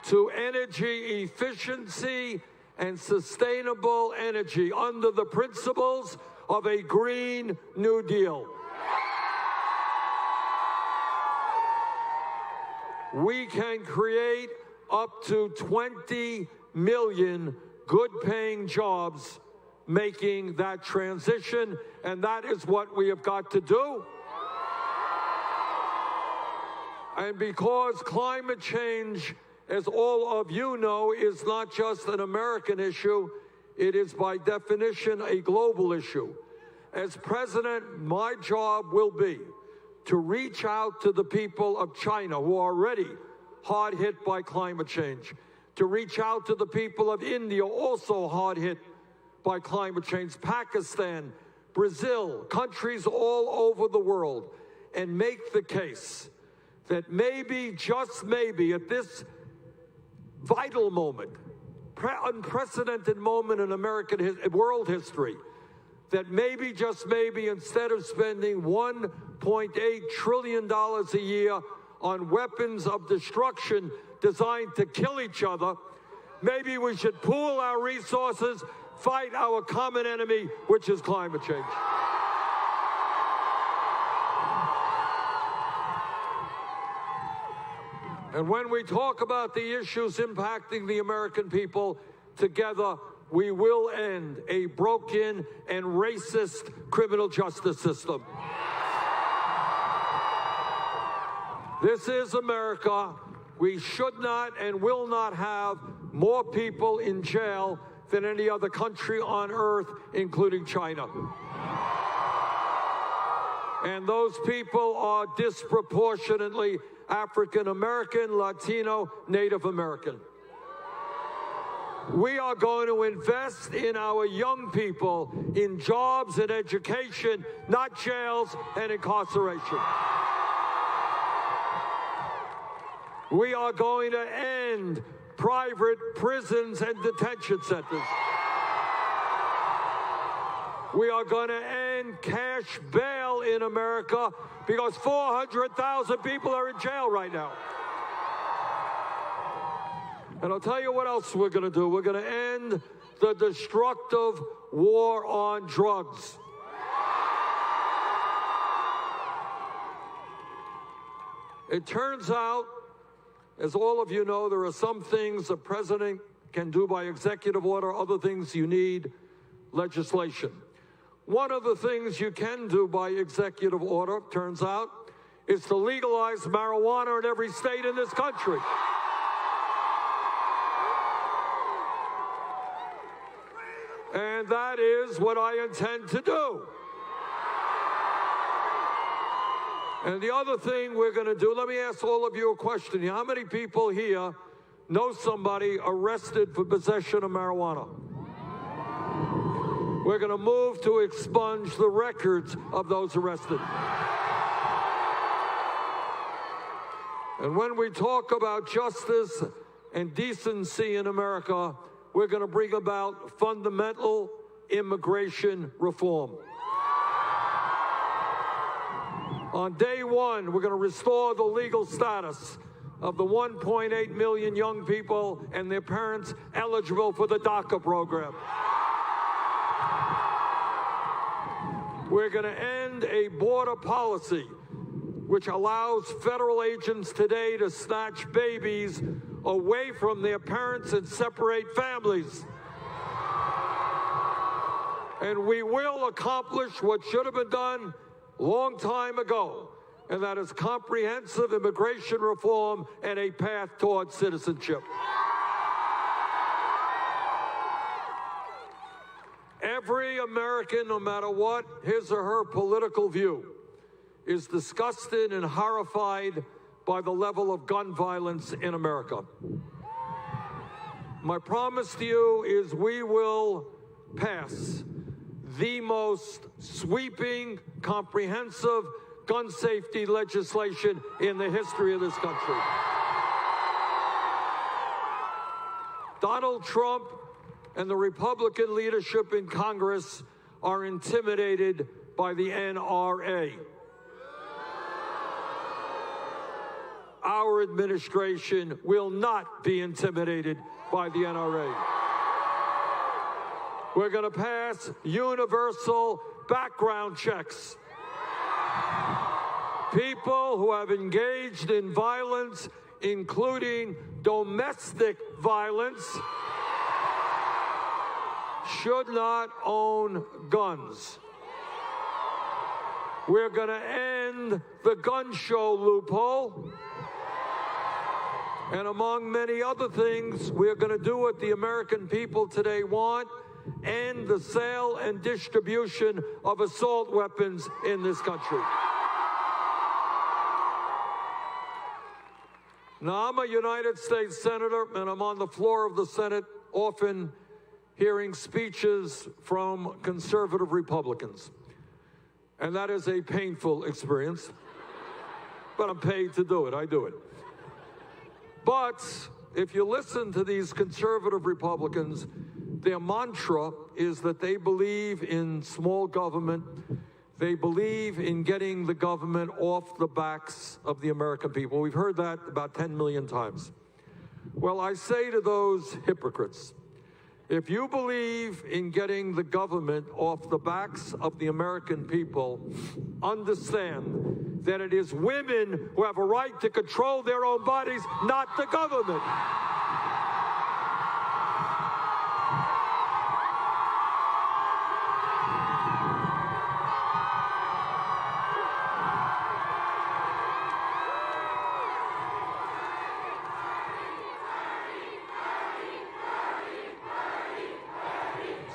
to energy efficiency and sustainable energy under the principles of a Green New Deal. We can create up to 20 million good-paying jobs making that transition, and that is what we have got to do. And because climate change, as all of you know, is not just an American issue, it is by definition a global issue. As president, my job will be to reach out to the people of China who are already hard hit by climate change, to reach out to the people of India, also hard hit by climate change, Pakistan, Brazil, countries all over the world, and make the case that maybe, just maybe, at this vital moment, unprecedented moment in American world history, that maybe, just maybe, instead of spending $1.8 trillion a year on weapons of destruction designed to kill each other, maybe we should pool our resources, fight our common enemy, which is climate change. And when we talk about the issues impacting the American people, together we will end a broken and racist criminal justice system. This is America. We should not and will not have more people in jail than any other country on earth, including China. And those people are disproportionately African American, Latino, Native American. We are going to invest in our young people, in jobs and education, not jails and incarceration. We are going to end private prisons and detention centers. We are going to end cash bail in America because 400,000 people are in jail right now. And I'll tell you what else we're going to do. We're going to end the destructive war on drugs. It turns out, as all of you know, there are some things the president can do by executive order, other things you need legislation. One of the things you can do by executive order, turns out, is to legalize marijuana in every state in this country. And that is what I intend to do. And the other thing we're going to do, let me ask all of you a question here. How many people here know somebody arrested for possession of marijuana? We're going to move to expunge the records of those arrested. And when we talk about justice and decency in America, we're going to bring about fundamental immigration reform. On day one, we're going to restore the legal status of the 1.8 million young people and their parents eligible for the DACA program. We're going to end a border policy which allows federal agents today to snatch babies away from their parents and separate families. And we will accomplish what should have been done a long time ago, and that is comprehensive immigration reform and a path towards citizenship. Every American, no matter what his or her political view, is disgusted and horrified by the level of gun violence in America. My promise to you is we will pass the most sweeping, comprehensive gun safety legislation in the history of this country. Donald Trump and the Republican leadership in Congress are intimidated by the NRA. Our administration will not be intimidated by the NRA. We're going to pass universal background checks. People who have engaged in violence, including domestic violence, should not own guns. We're going to end the gun show loophole. And among many other things, we're going to do what the American people today want: end the sale and distribution of assault weapons in this country. Now, I'm a United States Senator, and I'm on the floor of the Senate often hearing speeches from conservative Republicans. And that is a painful experience. But I'm paid to do it. I do it. But if you listen to these conservative Republicans, their mantra is that they believe in small government. They believe in getting the government off the backs of the American people. We've heard that about 10 million times. Well, I say to those hypocrites, if you believe in getting the government off the backs of the American people, understand that it is women who have a right to control their own bodies, not the government.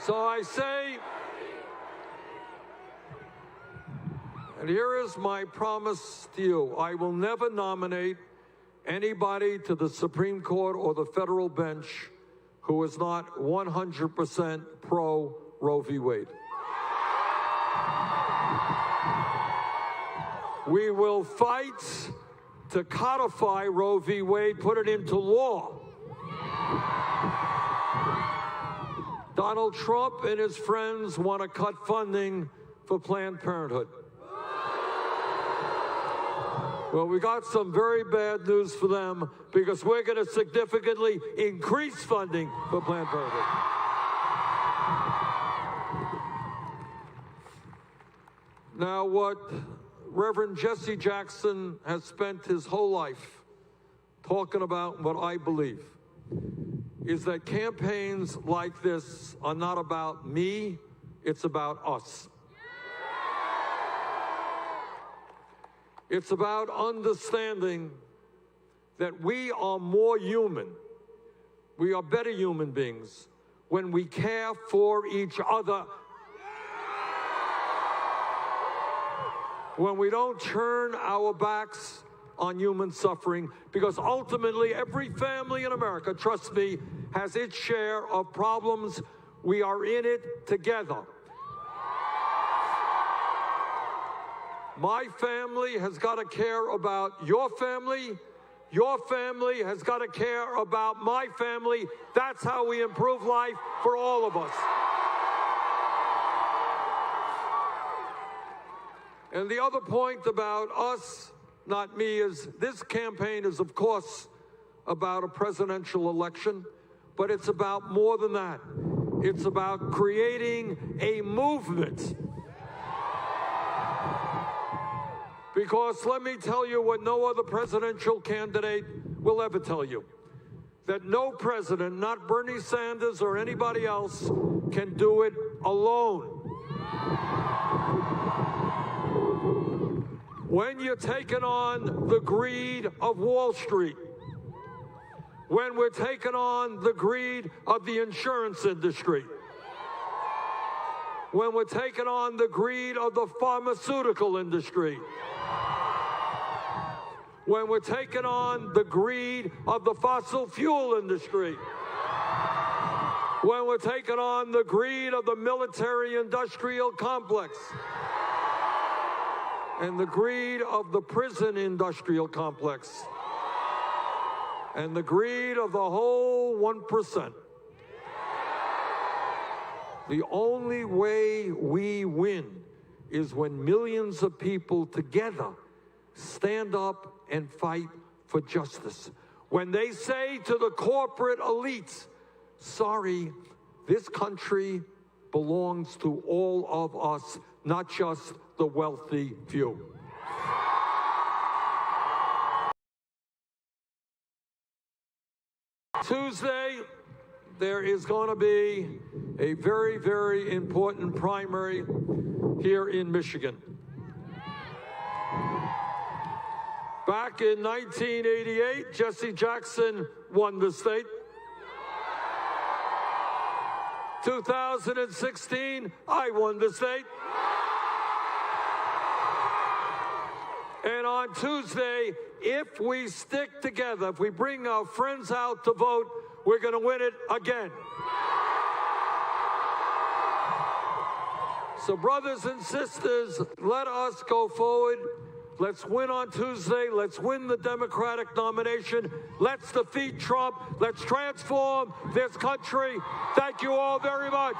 So I say, and here is my promise to you: I will never nominate anybody to the Supreme Court or the federal bench who is not 100% pro Roe v. Wade. We will fight to codify Roe v. Wade, put it into law. Donald Trump and his friends want to cut funding for Planned Parenthood. Well, we got some very bad news for them, because we're going to significantly increase funding for Planned Parenthood. Now, what Reverend Jesse Jackson has spent his whole life talking about, what I believe, is that campaigns like this are not about me, it's about us. It's about understanding that we are more human, we are better human beings when we care for each other. When we don't turn our backs on human suffering, because ultimately every family in America, trust me, has its share of problems. We are in it together. My family has got to care about your family. Your family has got to care about my family. That's how we improve life for all of us. And the other point about us, not me, is this campaign is, of course, about a presidential election, but it's about more than that. It's about creating a movement. Because let me tell you what no other presidential candidate will ever tell you: that no president, not Bernie Sanders or anybody else, can do it alone. When you're taking on the greed of Wall Street, when we're taking on the greed of the insurance industry, when we're taking on the greed of the pharmaceutical industry, when we're taking on the greed of the fossil fuel industry, when we're taking on the greed of the military-industrial complex, and the greed of the prison industrial complex, and the greed of the whole 1%. The only way we win is when millions of people together stand up and fight for justice. When they say to the corporate elites, sorry, this country belongs to all of us, not just the wealthy few. Tuesday, there is going to be a very, very important primary here in Michigan. Back in 1988, Jesse Jackson won the state. 2016, I won the state. And on Tuesday, if we stick together, if we bring our friends out to vote, we're going to win it again. So brothers and sisters, let us go forward. Let's win on Tuesday. Let's win the Democratic nomination. Let's defeat Trump. Let's transform this country. Thank you all very much.